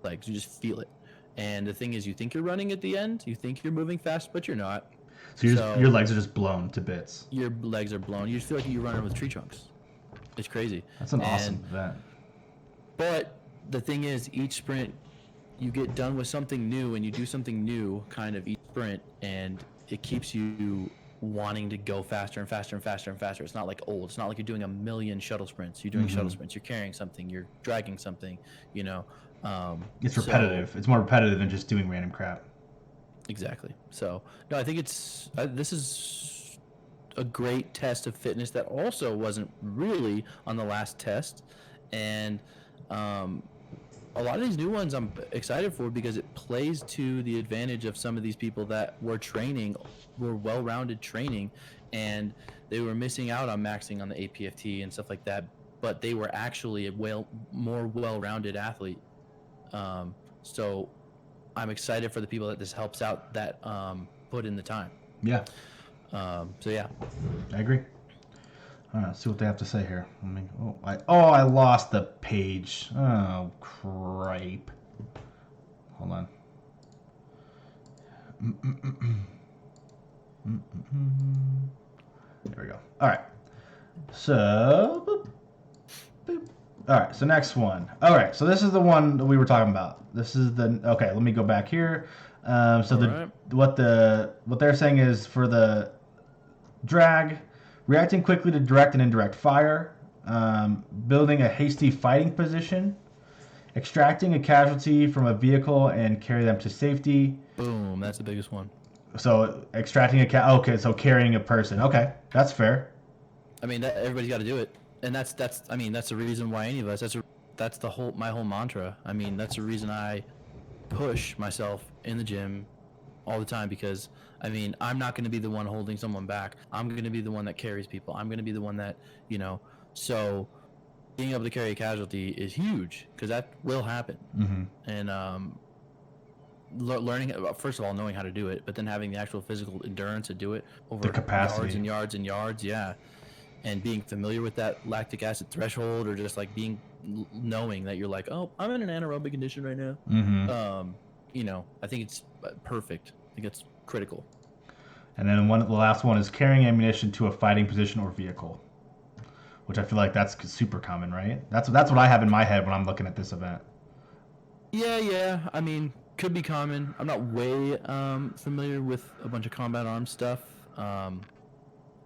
legs. You just feel it. And the thing is, you think you're running at the end. You think you're moving fast, but you're not. So your legs are just blown to bits. Your legs are blown. You just feel like you're running with tree trunks. It's crazy. That's an awesome event. But the thing is, each sprint, you get done with something new, and you do something new kind of each sprint, and it keeps you wanting to go faster and faster and faster and faster. It's not like old. It's not like you're doing a million shuttle sprints. You're doing shuttle sprints. You're carrying something. You're dragging something. You know. It's repetitive. It's more repetitive than just doing random crap. Exactly. So no, I think this is a great test of fitness that also wasn't really on the last test, and a lot of these new ones I'm excited for because it plays to the advantage of some of these people that were well-rounded training, and they were missing out on maxing on the APFT and stuff like that, but they were actually a more well-rounded athlete. So I'm excited for the people that this helps out that put in the time. Yeah. So yeah. I agree. All right, let's see what they have to say here. I lost the page. Oh, cripe. Hold on. There we go. All right. So, all right. So next one. All right. So this is the one that we were talking about. This is okay. Let me go back here. What they're saying is for the drag, reacting quickly to direct and indirect fire, building a hasty fighting position, extracting a casualty from a vehicle and carry them to safety. Boom, that's the biggest one. So extracting so carrying a person. Okay, that's fair. I mean, everybody's got to do it. and that's I mean, that's the reason why any of us. That's my whole mantra. I mean, that's the reason I push myself in the gym all the time, because I mean, I'm not going to be the one holding someone back. I'm going to be the one that carries people. I'm going to be the one that, so being able to carry a casualty is huge, because that will happen. Mm-hmm. And learning, first of all, knowing how to do it, but then having the actual physical endurance to do it over The capacity. yards and yards and yards, yeah. And being familiar with that lactic acid threshold, or just like knowing that you're like, oh, I'm in an anaerobic condition right now. Mm-hmm. I think it's perfect. I think it's critical. And then the last one is carrying ammunition to a fighting position or vehicle, which I feel like that's super common, right? That's what I have in my head when I'm looking at this event. Yeah. I mean, could be common. I'm not way familiar with a bunch of combat arms stuff,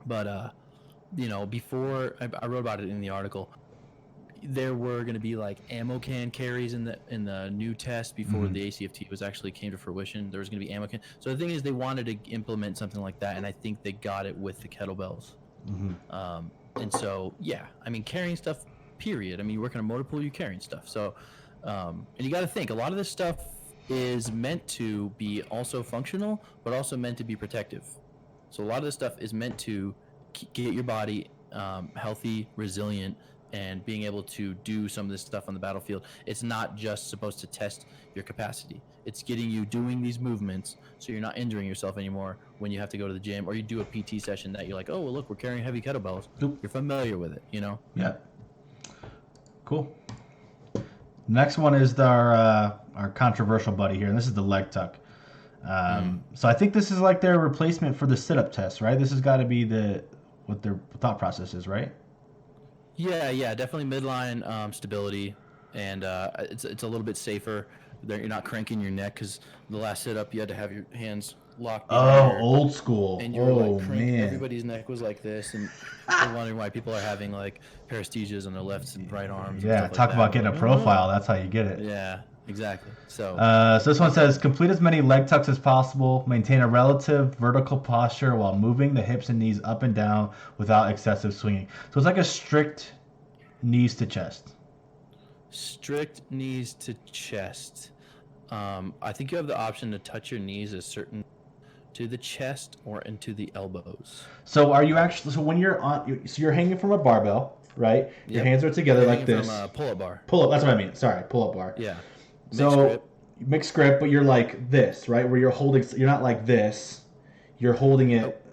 but before I wrote about it in the article, there were going to be like ammo can carries in the new test before the ACFT was actually came to fruition. There was going to be ammo can. So the thing is, they wanted to implement something like that, and I think they got it with the kettlebells. Mm-hmm. And so, yeah, I mean, carrying stuff, period. I mean, you work in a motor pool, you're carrying stuff. So, and you got to think, a lot of this stuff is meant to be also functional, but also meant to be protective. So a lot of this stuff is meant to get your body healthy, resilient, and being able to do some of this stuff on the battlefield. It's not just supposed to test your capacity. It's getting you doing these movements so you're not injuring yourself anymore when you have to go to the gym, or you do a PT session that you're like, oh, well, look, we're carrying heavy kettlebells. Oop. You're familiar with it, Yeah. Cool. Next one is our controversial buddy here, and this is the leg tuck. So I think this is like their replacement for the sit-up test, right? This has got to be what their thought process is, right? Yeah, definitely midline stability, and it's a little bit safer. You're not cranking your neck, because the last sit up you had to have your hands locked. Oh, old school. And you were like man. Everybody's neck was like this, and you're wondering why people are having like paresthesias on their left and right arms. Yeah, and stuff talk like about that. getting a profile. That's how you get it. Yeah, exactly. So So this one says, complete as many leg tucks as possible. Maintain a relative vertical posture while moving the hips and knees up and down without excessive swinging. So it's like a strict knees to chest. strict knees to chest. I think you have the option to touch your knees to the chest or into the elbows. So are you actually? So when you're on, so you're hanging from a barbell, right? Your Yep. hands are together like Hanging this. from a pull-up bar. Pull up. That's what I mean. Sorry, pull up bar. Yeah. So mixed grip, but you're like this, right? Where you're holding. You're not like this. You're holding it,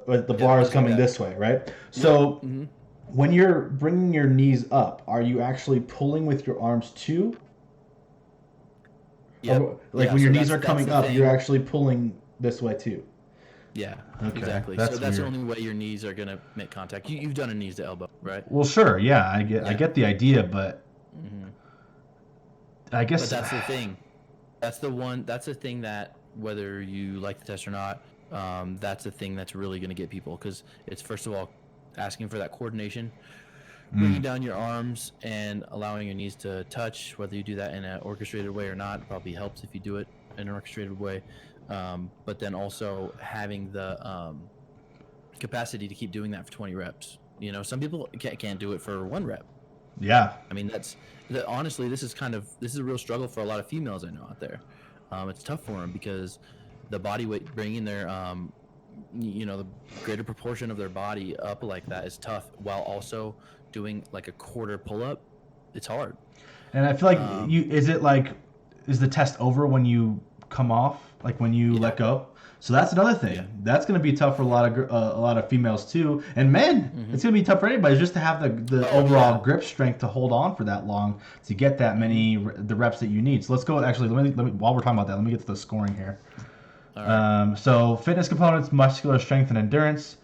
but the bar is coming this way, right? So when you're bringing your knees up, are you actually pulling with your arms too? Yep. Like when your knees are coming up, you're actually pulling this way too. Yeah, Okay, exactly. that's So that's weird. the only way your knees are gonna make contact. You've done a knees to elbow, right? Well, sure, yeah, I get the idea, but I guess. But that's the thing. That's the thing that, whether you like the test or not, that's the thing that's really going to get people, because it's, first of all, asking for that coordination, bringing down your arms and allowing your knees to touch. Whether you do that in an orchestrated way or not, probably helps if you do it in an orchestrated way. But then also having the capacity to keep doing that for 20 reps. You know, some people can't do it for 1 rep. Yeah. I mean, honestly, this is a real struggle for a lot of females I know out there. It's tough for them because the body weight, bringing their, the greater proportion of their body up like that is tough, while also doing like a quarter pull up. It's hard. And I feel like is the test over when you come off, like when you let go? So that's another thing. Yeah. That's going to be tough for a lot of females too, and men. It's going to be tough for anybody just to have the overall grip strength to hold on for that long to get that many the reps that you need. So let's go. Actually, let me while we're talking about that, let me get to the scoring here. All right. So fitness components: muscular strength and endurance.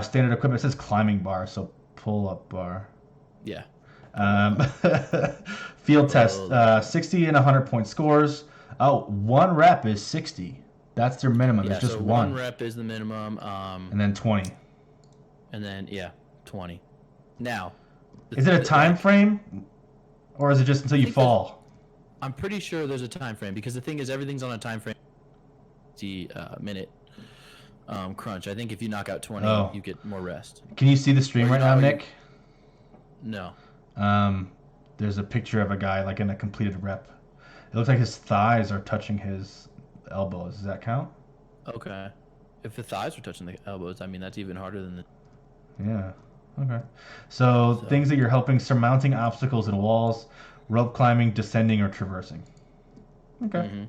Standard equipment says climbing bar, so pull up bar. Yeah. Field test: 60 and 100 point scores. Oh, 1 rep is 60. That's their minimum. Yeah, it's just so 1 rep is the minimum. And then 20. And then 20. Now, is it a time frame, or is it just until you fall? I'm pretty sure there's a time frame, because the thing is, everything's on a time frame. The minute crunch. I think if you knock out 20, you get more rest. Can you see the stream right now, Nick? No. There's a picture of a guy like in a completed rep. It looks like his thighs are touching his elbows. Does that count? Okay. If the thighs are touching the elbows, I mean that's even harder than the. Yeah. Okay. So things that you're helping: surmounting obstacles and walls, rope climbing, descending, or traversing. Okay. Mm-hmm.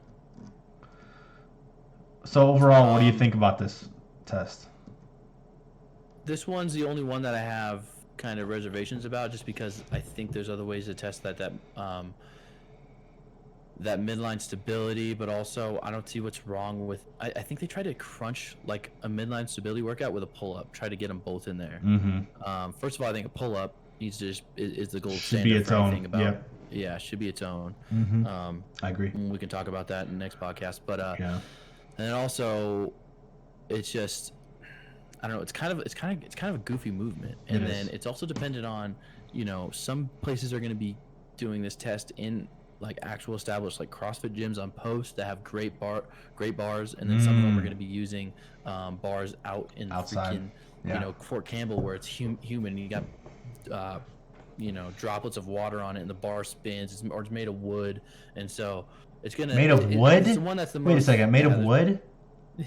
So overall, what do you think about this test? This one's the only one that I have kind of reservations about, just because I think there's other ways to test that midline stability, but also I don't see what's wrong with. I think they tried to crunch like a midline stability workout with a pull-up, try to get them both in there. Mm-hmm. First of all, I think a pull-up needs to is the gold Should standard be its for own. anything about. Yep. Yeah, should be its own. Mm-hmm. I agree. We can talk about that in the next podcast, but Yeah. and then also, it's just, I don't know. It's kind of a goofy movement, and then it's also dependent on, some places are going to be doing this test in like actual established like CrossFit gyms on post that have great bars, and then some of them are going to be using bars out in outside. freaking, Fort Campbell where it's humid and you got droplets of water on it and the bar spins, or it's made of wood, and so it's gonna made of wood. It's the one that's the Wait a second, made of wood?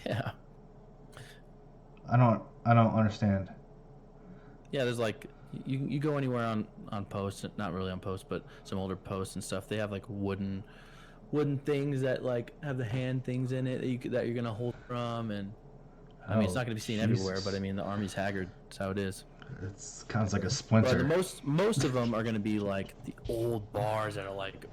Yeah. I don't understand. Yeah, there's like you go anywhere on post, not really on post, but some older posts and stuff. They have like wooden things that like have the hand things in it that you're gonna hold from, and I mean it's not gonna be seen everywhere, but I mean the Army's haggard. That's how it is. It sounds like a splinter. But most of them are gonna be like the old bars that are like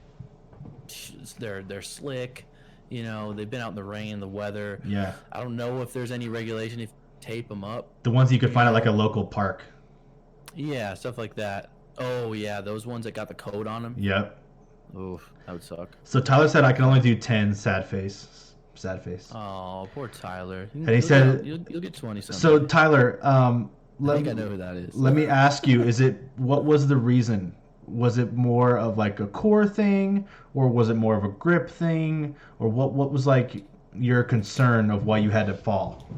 they're slick. They've been out in the rain, the weather. Yeah. I don't know if there's any regulation if you tape them up. The ones you could find at like a local park. Yeah, stuff like that. Oh yeah, those ones that got the code on them. Yep. Oof, that would suck. So Tyler said I can only do 10. Sad face. Oh, poor Tyler. And he said you'll get 20 something. So Tyler, I think I know who that is. Let me ask you: what was the reason? Was it more of like a core thing, or was it more of a grip thing, or what was like your concern of why you had to fall?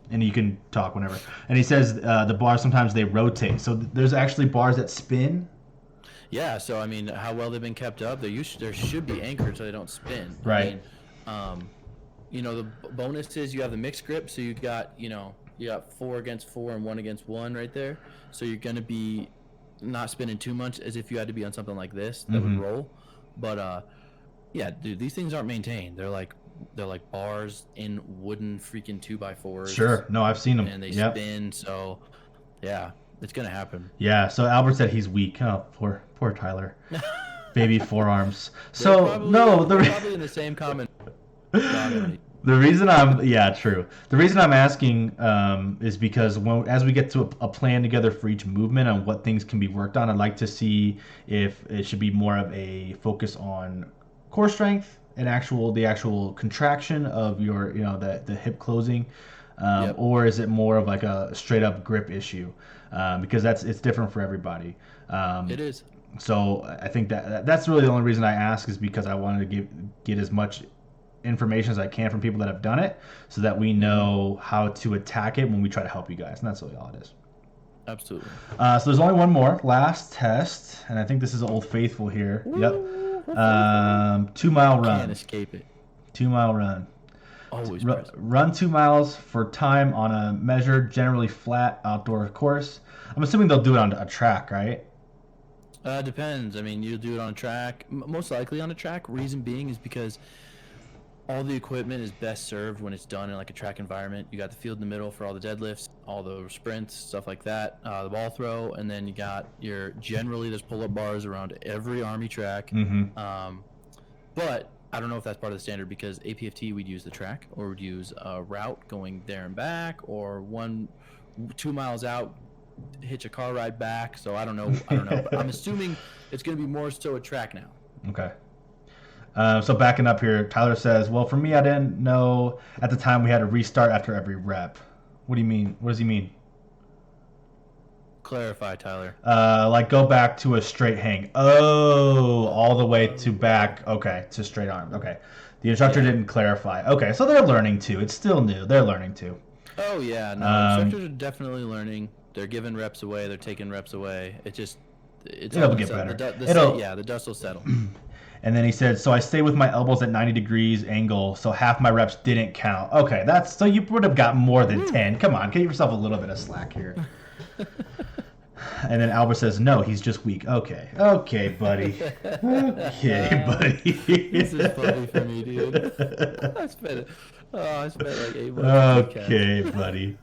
And you can talk whenever. And he says the bars sometimes they rotate, so there's actually bars that spin. Yeah, so I mean, how well they've been kept up? There should be anchored so they don't spin. Right. I mean, the bonus is you have the mixed grip, so you got 4 against 4 and 1 against 1 right there. So you're gonna be not spinning too much as if you had to be on something like this that would roll. But yeah, dude, these things aren't maintained. They're like bars in wooden freaking 2x4s. Sure. No, I've seen them. And they spin, so yeah, it's gonna happen. Yeah. So Albert said he's weak. Oh, poor Tyler. Baby forearms. So they're probably in the same comment. The reason The reason I'm asking is because as we get to a plan together for each movement on what things can be worked on, I'd like to see if it should be more of a focus on core strength and the actual contraction of your the hip closing, or is it more of like a straight up grip issue? Because it's different for everybody. It is. So I think that's really the only reason I ask, is because I wanted to get as much information as I can from people that have done it, so that we know how to attack it when we try to help you guys, and that's really all it is. Absolutely. So there's only one more last test, and I think this is Old Faithful here. Yep. 2 mile run. Can't escape it. 2 mile run. Always run 2 miles for time on a measured, generally flat outdoor course. I'm assuming they'll do it on a track, right? Depends. I mean, you'll do it on a track. Most likely on a track. Reason being is because all the equipment is best served when it's done in like a track environment. You got the field in the middle for all the deadlifts, all the sprints, stuff like that, the ball throw, and then you got generally there's pull-up bars around every Army track. But I don't know if that's part of the standard, because APFT we'd use the track, or we'd use a route going there and back, or 2 miles out, hitch a car ride back. So I don't know, but I'm assuming it's going to be more so a track now. Okay. So backing up here, Tyler says, well, for me, I didn't know at the time we had to restart after every rep. What do you mean? What does he mean? Clarify, Tyler. Like go back to a straight hang. Oh, all the way to back. Okay, to straight arms. Okay. The instructor didn't clarify. Okay, so they're learning too. It's still new. They're learning too. Oh, yeah. No, instructors are definitely learning. They're giving reps away. They're taking reps away. It just, it's It'll all get settle. better. The dust will settle. And then he said, so I stay with my elbows at 90 degrees angle, so half my reps didn't count. Okay, so you would have got more than 10. Come on, give yourself a little bit of slack here. And then Albert says, no, he's just weak. Okay, buddy. Okay, buddy. This is funny for me, dude. I spent like 8 months. Okay, buddy.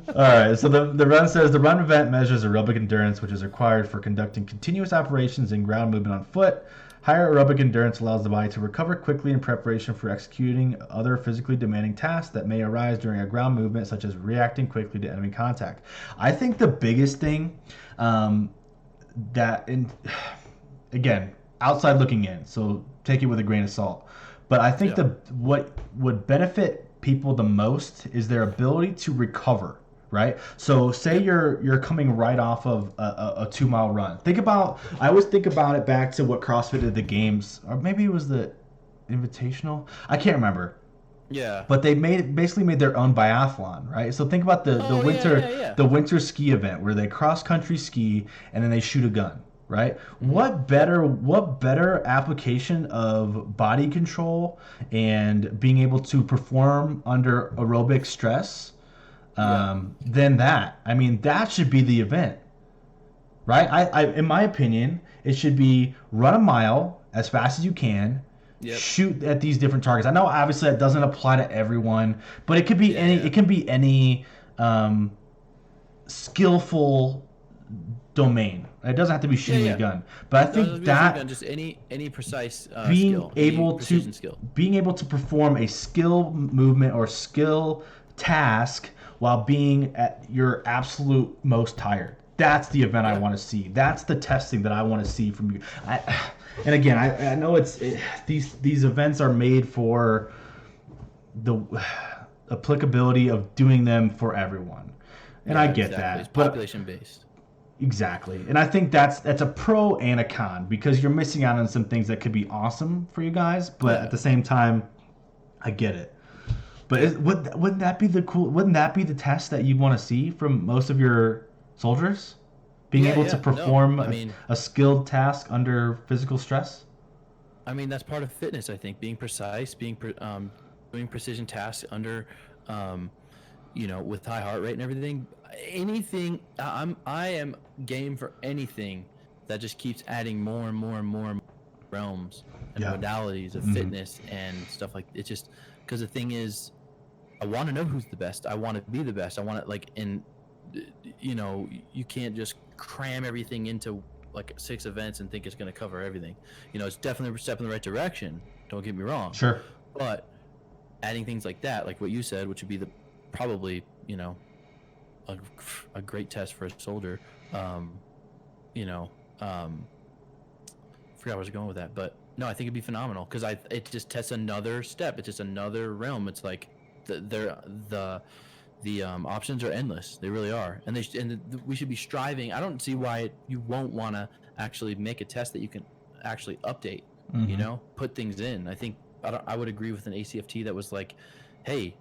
All right, so the run says the run event measures aerobic endurance, which is required for conducting continuous operations and ground movement on foot. Higher aerobic endurance allows the body to recover quickly in preparation for executing other physically demanding tasks that may arise during a ground movement, such as reacting quickly to enemy contact. I think the biggest thing again, outside looking in, so take it with a grain of salt. But I think what would benefit people the most is their ability to recover. Right. So say you're coming right off of a 2-mile run. I always think about it back to what CrossFit did the games, or maybe it was the Invitational. I can't remember. Yeah. But they basically made their own biathlon, right? So think about the winter ski event where they cross country ski and then they shoot a gun, right? Mm-hmm. What better application of body control and being able to perform under aerobic stress than that? I mean, that should be the event, right? I in my opinion, it should be run a mile as fast as you can. Yep. Shoot at these different targets. I know obviously that doesn't apply to everyone, but it could be it can be any skillful domain. It doesn't have to be shooting a gun. But I think that just any precise being skill, able to perform a skill movement or skill task while being at your absolute most tired. That's the event I want to see. That's the testing that I want to see from you. And again, I know these events are made for the applicability of doing them for everyone, and I get that. It's population based. Exactly, and I think that's a pro and a con because you're missing out on some things that could be awesome for you guys, but at the same time, I get it. But wouldn't that be the test that you want to see from most of your soldiers? Being able to perform a skilled task under physical stress? I mean, that's part of fitness, I think. Being precise, doing precision tasks under, with high heart rate and everything. Anything, I am game for anything that just keeps adding more and more and more realms and modalities of fitness and stuff like it. Just because the thing is, I want to know who's the best. I want to be the best. I want to you can't just cram everything into like 6 events and think it's going to cover everything. It's definitely a step in the right direction. Don't get me wrong. Sure. But adding things like that, like what you said, which would be probably a great test for a soldier. Forgot where I was going with that, but no, I think it'd be phenomenal because it just tests another step. It's just another realm. It's like the options are endless. They really are, and we should be striving. I don't see why you won't want to actually make a test that you can actually update. Mm-hmm. Put things in. I think I would agree with an ACFT that was like, hey,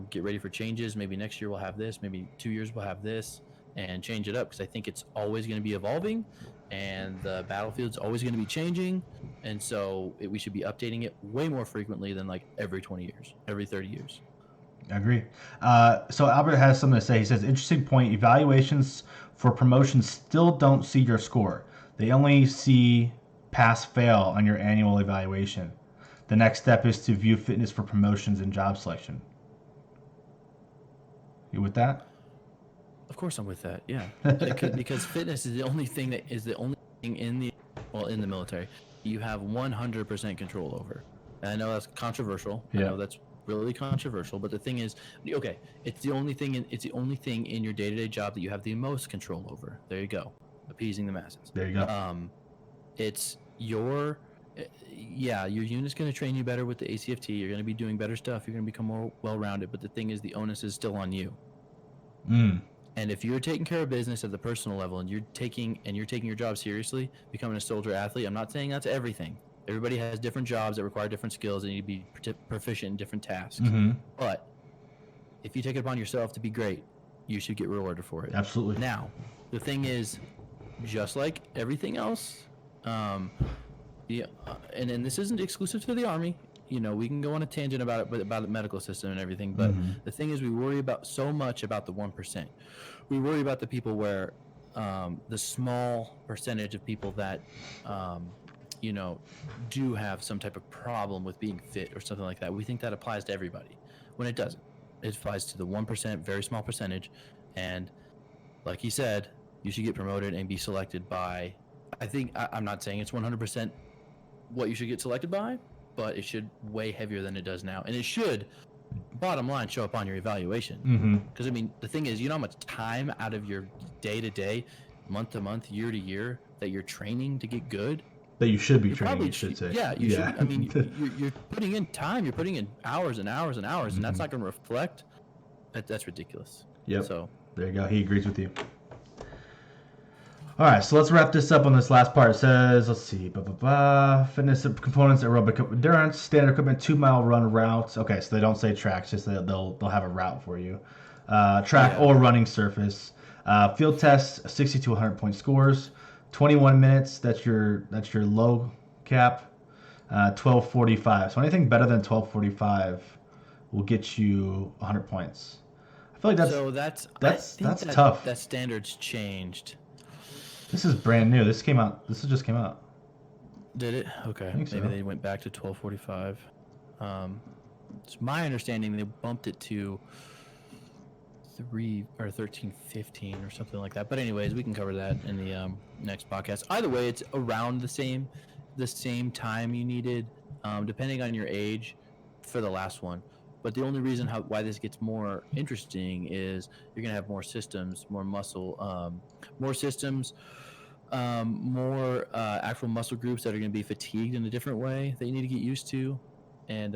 get ready for changes. Maybe next year we'll have this. Maybe 2 years we'll have this, and change it up because I think it's always going to be evolving, and the battlefield's always going to be changing, and so we should be updating it way more frequently than like every 20 years, every 30 years. I agree. So Albert has something to say. He says, interesting point. Evaluations for promotions still don't see your score. They only see pass-fail on your annual evaluation. The next step is to view fitness for promotions and job selection. You with that? Of course I'm with that, yeah. Because fitness is the only thing in the military you have 100% control over. And I know that's controversial. Yeah. I know that's really controversial, but the thing is, okay, it's the only thing in your day-to-day job that you have the most control over. There you go. Appeasing the masses. There you go. It's your unit's going to train you better with the ACFT. You're going to be doing better stuff. You're going to become more well-rounded, but the thing is, the onus is still on you. And if you're taking care of business at the personal level and you're taking your job seriously, becoming a soldier athlete, I'm not saying that's everything. Everybody has different jobs that require different skills and you need to be proficient in different tasks. Mm-hmm. But if you take it upon yourself to be great, you should get rewarded for it. Absolutely. Now, the thing is, just like everything else. Yeah, and this isn't exclusive to the Army. We can go on a tangent about it, but about the medical system and everything. But the thing is, we worry about so much about the 1%. We worry about the people where the small percentage of people that do have some type of problem with being fit or something like that. We think that applies to everybody, when it doesn't. It applies to the 1%, very small percentage, and like he said, you should get promoted and be selected by. I'm not saying it's 100% what you should get selected by, but it should way heavier than it does now, and it should, bottom line, show up on your evaluation. Because the thing is, how much time out of your day to day, month to month, year to year that you're training to get good. That you should be training, you should say. Yeah, you should. You're putting in time. You're putting in hours and hours and hours, and that's not going to reflect. That's ridiculous. Yep. So there you go. He agrees with you. All right, so let's wrap this up on this last part. It says, let's see, fitness components, aerobic endurance, standard equipment, 2-mile run routes. Okay, so they don't say tracks, just they'll have a route for you. Track or running surface. Field tests, 60 to 100 point scores. 21 minutes. That's your low cap. 12:45. So anything better than 12:45 will get you 100 points. I feel like that's tough. That standard's changed. This is brand new. This just came out. Did it? Okay. Maybe they went back to 12:45. It's my understanding they bumped it to 3 or 13:15 or something like that. But anyways, we can cover that in the next podcast. Either way, it's around the same time you needed, depending on your age, for the last one. But the only reason why this gets more interesting is you're gonna have more systems, more muscle, more systems, more actual muscle groups that are gonna be fatigued in a different way that you need to get used to, and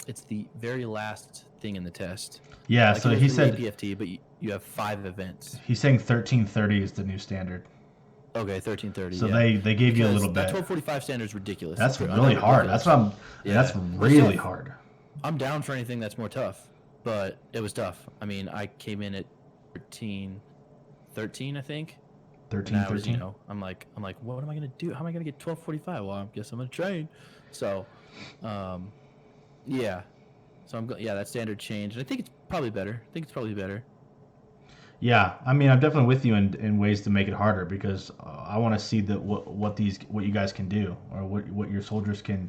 it's the very last thing in the test. Yeah, so he said APFT, but you have 5 events. He's saying 13:30 is the new standard. Okay, 13:30. So they gave you a little bit. That 12:45 standard is ridiculous. That's really hard. That's what that's really hard. I'm down for anything that's more tough, but it was tough. I came in at 13, I think. 13. I'm like, what am I gonna do? How am I gonna get 12:45? Well, I guess I'm gonna train. So, yeah. So that standard changed. And I think it's probably better. Yeah, I'm definitely with you in ways to make it harder, because I want to see what you guys can do, or what your soldiers can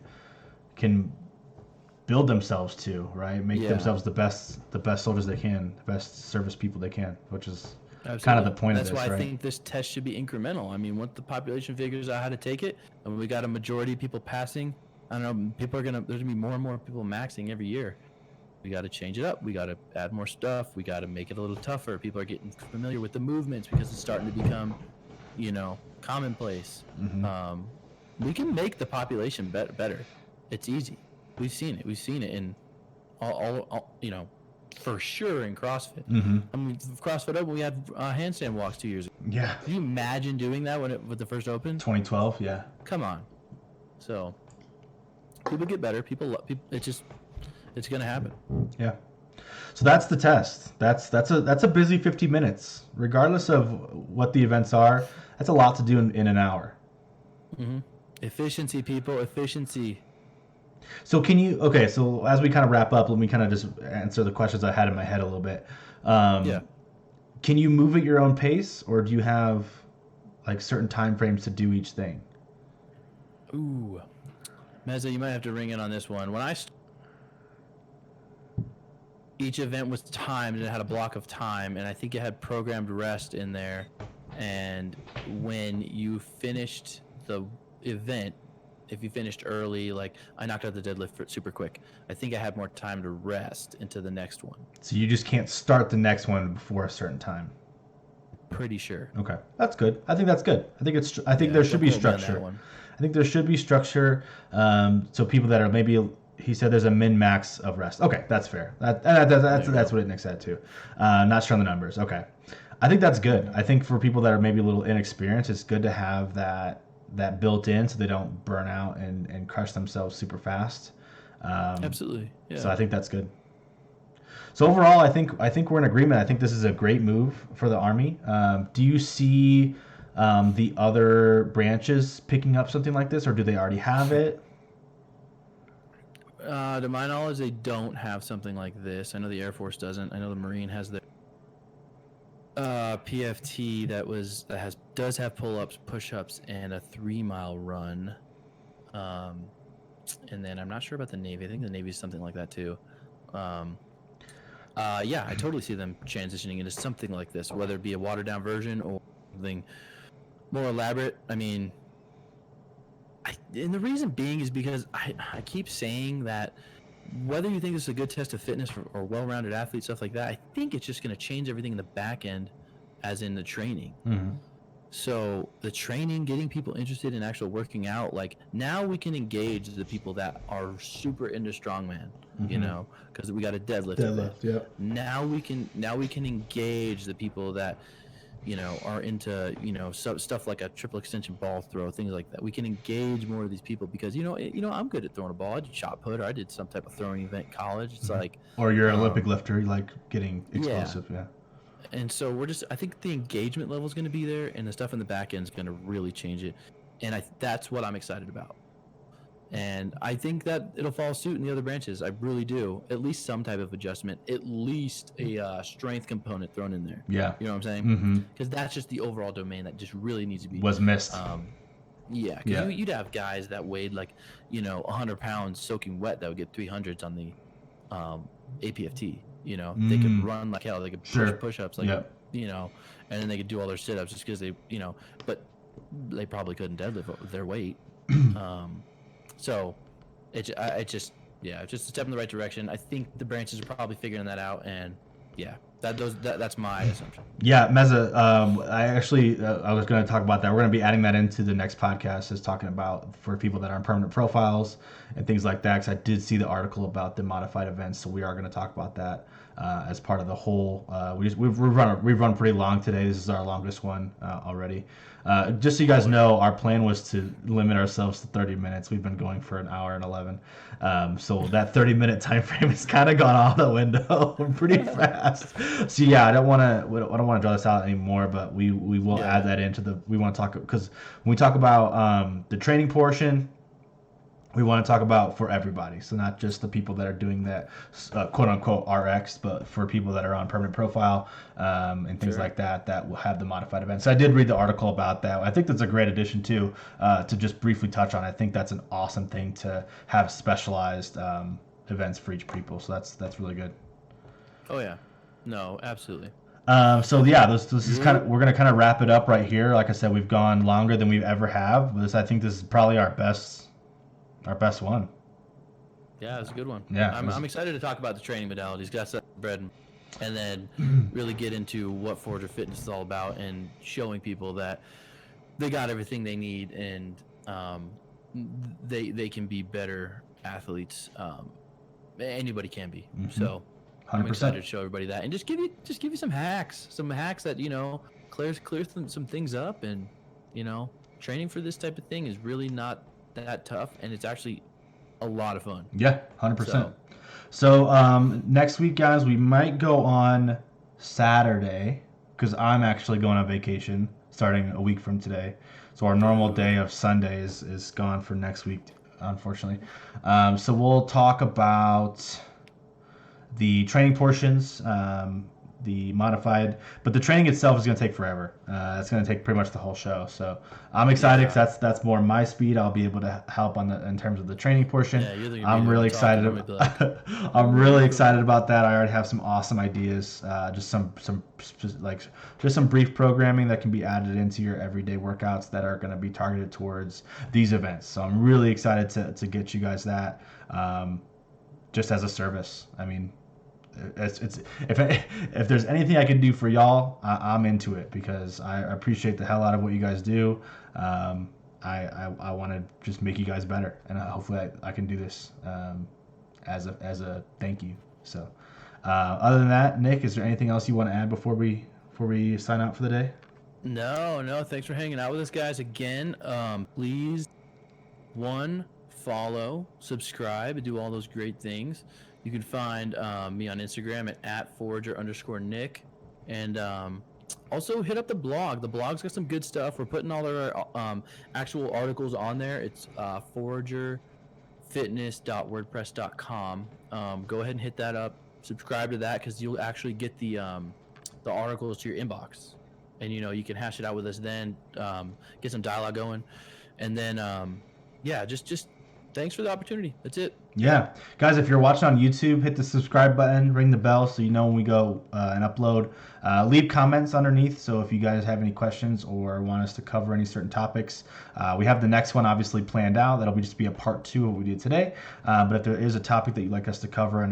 build themselves to, right? Make themselves the best soldiers they can, the best service people they can, which is kind of the point of this, right? That's why I think this test should be incremental. Once the population figures out how to take it, and we got a majority of people passing, I don't know, there's gonna be more and more people maxing every year. We got to change it up. We got to add more stuff. We got to make it a little tougher. People are getting familiar with the movements because it's starting to become, commonplace. We can make the population better. It's easy. We've seen it. We've seen it in all for sure in CrossFit. CrossFit Open, we had handstand walks 2 years ago. Yeah. Can you imagine doing that with the first Open? 2012, yeah. Come on. So people get better. It's gonna happen. Yeah. So that's the test. That's a busy 50 minutes. Regardless of what the events are, that's a lot to do in an hour. Efficiency, people. Efficiency. So so as we kind of wrap up, let me kind of just answer the questions I had in my head a little bit. Can you move at your own pace, or do you have like certain time frames to do each thing? Ooh. Meza, you might have to ring in on this one. When each event was timed, and it had a block of time, and I think it had programmed rest in there. And when you finished the event, if you finished early, like I knocked out the deadlift super quick, I think I had more time to rest into the next one. So you just can't start the next one before a certain time. Pretty sure. Okay, that's good. I think that's good. I think there should be structure. I think there should be structure. So people that are maybe. He said there's a min-max of rest. Okay, that's fair. That's what Nick said too. Not sure on the numbers. Okay. I think that's good. I think for people that are maybe a little inexperienced, it's good to have that built in so they don't burn out and crush themselves super fast. Absolutely. Yeah. So I think that's good. So overall, I think we're in agreement. I think this is a great move for the Army. Do you see the other branches picking up something like this, or do they already have it? To my knowledge, they don't have something like this. I know the Air Force doesn't. I know the Marine has their PFT does have pull-ups, push-ups, and a 3-mile run. And then I'm not sure about the Navy. I think the Navy is something like that too. Yeah, I totally see them transitioning into something like this, whether it be a watered-down version or something more elaborate. I mean, and the reason being is because I keep saying that whether you think this is a good test of fitness or well-rounded athlete, stuff like that, I think it's just going to change everything in the back end, as in the training. Mm-hmm. So the training, getting people interested in actual working out, like now we can engage the people that are super into strongman, you know, because we got a deadlift. Yeah. Now we can engage the people that, you know, are into, you know, stuff like a triple extension ball throw, things like that. We can engage more of these people because, you know, I'm good at throwing a ball. I did shot put, or I did some type of throwing event in college. It's like, or you're an Olympic lifter, like getting explosive. Yeah. And so I think the engagement level is going to be there, and the stuff in the back end is going to really change it. And that's what I'm excited about. And I think that it'll follow suit in the other branches. I really do. At least some type of adjustment, at least a strength component thrown in there. Yeah. You know what I'm saying? Because that's just the overall domain that just really needs to be. Was missed. Yeah, because you'd have guys that weighed like, you know, 100 pounds soaking wet that would get 300s on the APFT. You know, they could run like hell. They could push-ups, like, you know, and then they could do all their sit-ups just because they, you know, but they probably couldn't deadlift their weight. So it's just a step in the right direction. I think the branches are probably figuring that out, and yeah, that's my assumption. Yeah, Meza, I was going to talk about that. We're going to be adding that into the next podcast, is talking about for people that are on permanent profiles and things like that, because I did see the article about the modified events, so we are going to talk about that as part of the whole. We've run pretty long today. This is our longest one already. Just so you guys know, our plan was to limit ourselves to 30 minutes. We've been going for an hour and 11. So that 30-minute time frame has kind of gone out the window pretty fast. So yeah, I don't want to draw this out anymore, but we will add that into we want to talk, because when we talk about the training portion, we want to talk about for everybody. So not just the people that are doing that quote unquote RX, but for people that are on permanent profile and things like that will have the modified events. So I did read the article about that. I think that's a great addition too, to just briefly touch on. I think that's an awesome thing to have specialized events for each people. So that's really good. Oh yeah, no, absolutely. So yeah, this is we're gonna kind of wrap it up right here. Like I said, we've gone longer than we've ever have. I think this is probably our best one. Yeah, it's a good one. Yeah, I'm excited to talk about the training modalities, got some bread, and then really get into what Forager Fitness is all about, and showing people that they got everything they need, and they can be better athletes. Anybody can be. So 100%. I'm excited to show everybody that, and just give you some hacks that, you know, clears some things up, and, you know, training for this type of thing is really not that tough, and it's actually a lot of fun. Yeah, 100%. So next week, guys, we might go on Saturday, because I'm actually going on vacation starting a week from today. So our normal day of Sunday is gone for next week, unfortunately. So we'll talk about the training portions, the modified, but the training itself is going to take forever. It's going to take pretty much the whole show. So I'm excited, because that's more my speed. I'll be able to help in terms of the training portion. Yeah, I'm really excited. I'm really excited about that. I already have some awesome ideas. Just some brief programming that can be added into your everyday workouts that are going to be targeted towards these events. So I'm really excited to get you guys that, just as a service. I mean, if there's anything I can do for y'all, I'm into it, because I appreciate the hell out of what you guys do. I want to just make you guys better, and hopefully I can do this as a thank you. So other than that, Nick, is there anything else you want to add before we sign out for the day? No, thanks for hanging out with us, guys. Again, please, follow, subscribe, and do all those great things. You can find me on Instagram at Forager_Nick, and Also, hit up the blog. The blog's got some good stuff. We're putting all our actual articles on there. It's foragerfitness.wordpress.com. Go ahead and hit that up. Subscribe to that because you'll actually get the articles to your inbox, and you can hash it out with us then. Get some dialogue going, and then yeah, just thanks for the opportunity. That's it. Yeah, guys, if you're watching on YouTube, hit the subscribe button, ring the bell so you know when we go and upload. Leave comments underneath, so if you guys have any questions or want us to cover any certain topics, we have the next one obviously planned out. That'll just be a part 2 of what we did today. But if there is a topic that you'd like us to cover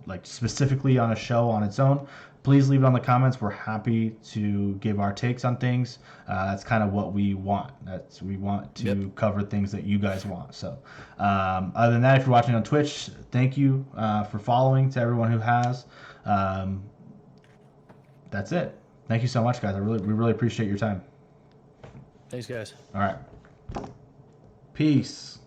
like specifically on a show on its own, please leave it on the comments. We're happy to give our takes on things. That's kind of what we want. We want to cover things that you guys want. So other than that, if you're watching on Twitch, thank you for following to everyone who has. That's it. Thank you so much, guys. We really appreciate your time. Thanks, guys. All right. Peace.